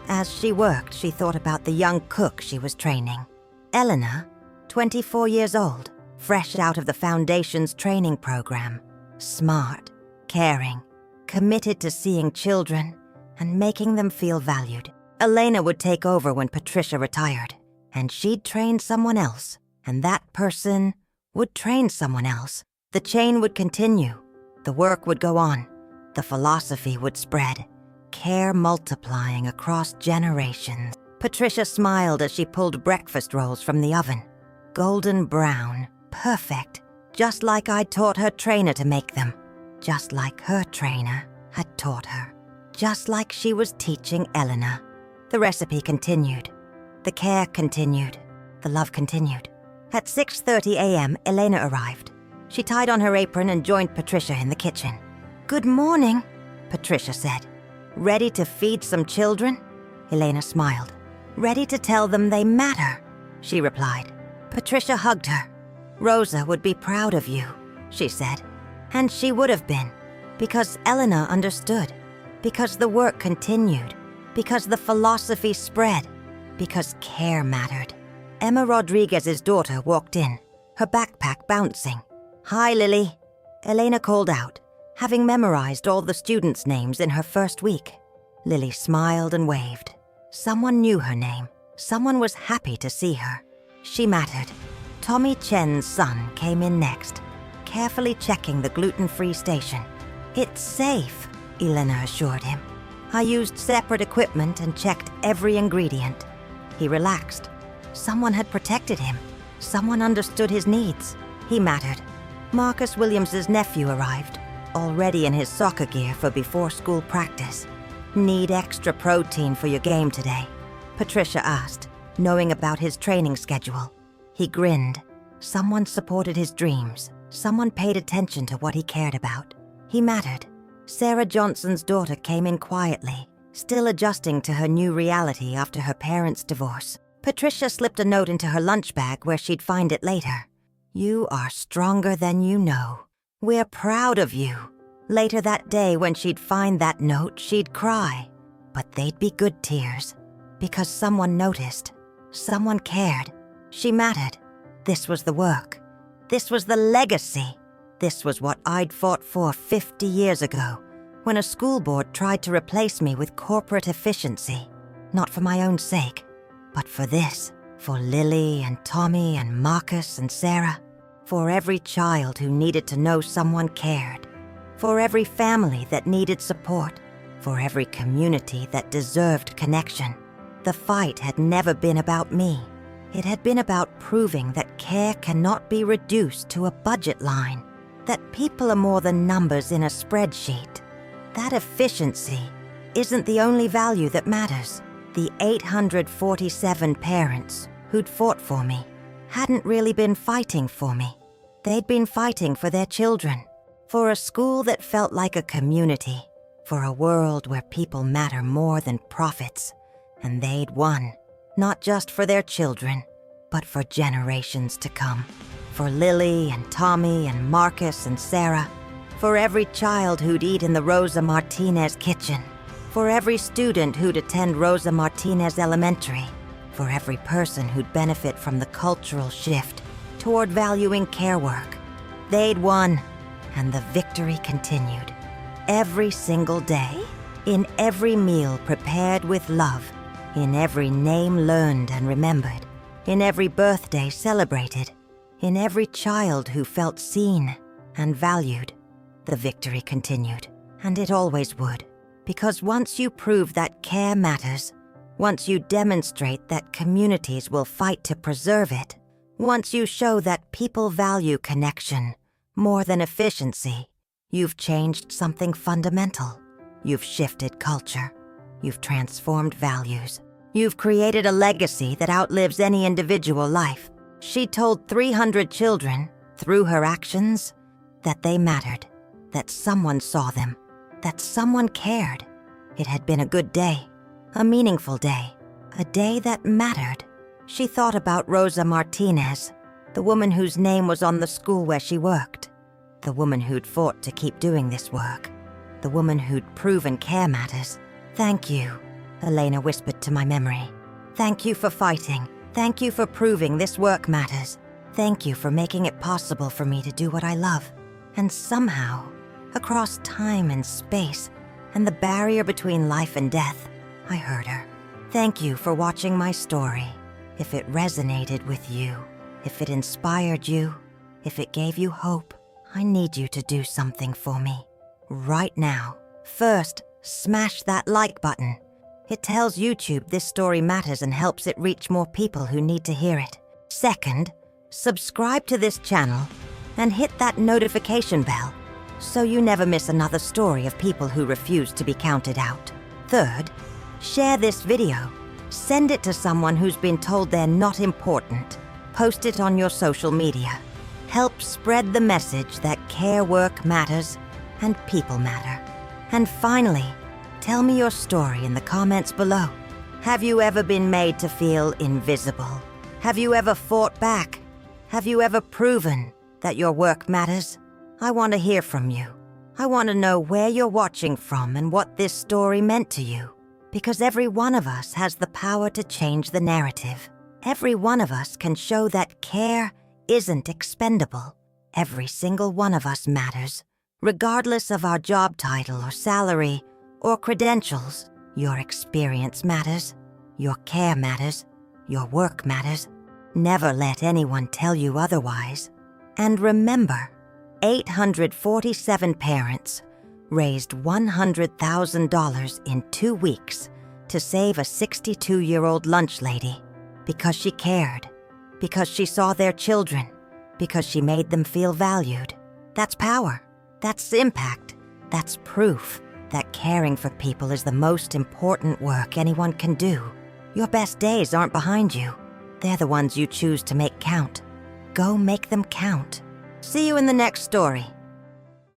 A: As she worked, she thought about the young cook she was training. Elena, 24 years old, fresh out of the Foundation's training program. Smart, caring, committed to seeing children and making them feel valued. Elena would take over when Patricia retired, and she'd train someone else, and that person would train someone else. The chain would continue. The work would go on. The philosophy would spread, care multiplying across generations. Patricia smiled as she pulled breakfast rolls from the oven. Golden brown, perfect, just like I'd taught her trainer to make them. Just like her trainer had taught her. Just like she was teaching Elena. The recipe continued. The care continued. The love continued. At 6:30 a.m., Elena arrived. She tied on her apron and joined Patricia in the kitchen. "Good morning," Patricia said. "Ready to feed some children?" Elena smiled. "Ready to tell them they matter," she replied. Patricia hugged her. "Rosa would be proud of you," she said. And she would have been, because Elena understood, because the work continued, because the philosophy spread, because care mattered. Emma Rodriguez's daughter walked in, her backpack bouncing. "Hi, Lily," Elena called out, having memorized all the students' names in her first week. Lily smiled and waved. Someone knew her name. Someone was happy to see her. She mattered. Tommy Chen's son came in next, carefully checking the gluten-free station. "It's safe," Elena assured him. "I used separate equipment and checked every ingredient." He relaxed. Someone had protected him. Someone understood his needs. He mattered. Marcus Williams's nephew arrived, already in his soccer gear for before-school practice. "Need extra protein for your game today?" Patricia asked, knowing about his training schedule. He grinned. Someone supported his dreams. Someone paid attention to what he cared about. He mattered. Sarah Johnson's daughter came in quietly, still adjusting to her new reality after her parents' divorce. Patricia slipped a note into her lunch bag where she'd find it later. You are stronger than you know. We're proud of you. Later that day, when she'd find that note, she'd cry. But they'd be good tears, because someone noticed. Someone cared. She mattered. This was the work. This was the legacy. This was what I'd fought for 50 years ago, when a school board tried to replace me with corporate efficiency. Not for my own sake, but for this. For Lily and Tommy and Marcus and Sarah. For every child who needed to know someone cared. For every family that needed support. For every community that deserved connection. The fight had never been about me. It had been about proving that care cannot be reduced to a budget line. That people are more than numbers in a spreadsheet. That efficiency isn't the only value that matters. The 847 parents who'd fought for me hadn't really been fighting for me. They'd been fighting for their children, for a school that felt like a community, for a world where people matter more than profits. And they'd won, not just for their children, but for generations to come. For Lily and Tommy and Marcus and Sarah, for every child who'd eat in the Rosa Martinez kitchen, for every student who'd attend Rosa Martinez Elementary, for every person who'd benefit from the cultural shift toward valuing care work. They'd won, and the victory continued. Every single day, in every meal prepared with love, in every name learned and remembered, in every birthday celebrated, in every child who felt seen and valued, the victory continued, and it always would. Because once you prove that care matters, once you demonstrate that communities will fight to preserve it, once you show that people value connection more than efficiency, you've changed something fundamental. You've shifted culture. You've transformed values. You've created a legacy that outlives any individual life. She told 300 children, through her actions, that they mattered, that someone saw them, that someone cared. It had been a good day, a meaningful day, a day that mattered. She thought about Rosa Martinez, the woman whose name was on the school where she worked, the woman who'd fought to keep doing this work, the woman who'd proven care matters. Thank you, Elena whispered to my memory. Thank you for fighting. Thank you for proving this work matters. Thank you for making it possible for me to do what I love. And somehow, across time and space, and the barrier between life and death, I heard her. Thank you for watching my story. If it resonated with you, if it inspired you, if it gave you hope, I need you to do something for me. Right now. First, smash that like button. It tells YouTube this story matters and helps it reach more people who need to hear it. Second, subscribe to this channel and hit that notification bell so you never miss another story of people who refuse to be counted out. Third, share this video. Send it to someone who's been told they're not important. Post it on your social media. Help spread the message that care work matters and people matter. And finally, tell me your story in the comments below. Have you ever been made to feel invisible? Have you ever fought back? Have you ever proven that your work matters? I want to hear from you. I want to know where you're watching from and what this story meant to you. Because every one of us has the power to change the narrative. Every one of us can show that care isn't expendable. Every single one of us matters, regardless of our job title or salary or credentials. Your experience matters. Your care matters. Your work matters. Never let anyone tell you otherwise. And remember, 847 parents raised $100,000 in 2 weeks to save a 62-year-old lunch lady because she cared, because she saw their children, because she made them feel valued. That's power. That's impact. That's proof that caring for people is the most important work anyone can do. Your best days aren't behind you. They're the ones you choose to make count. Go make them count. See you in the next story.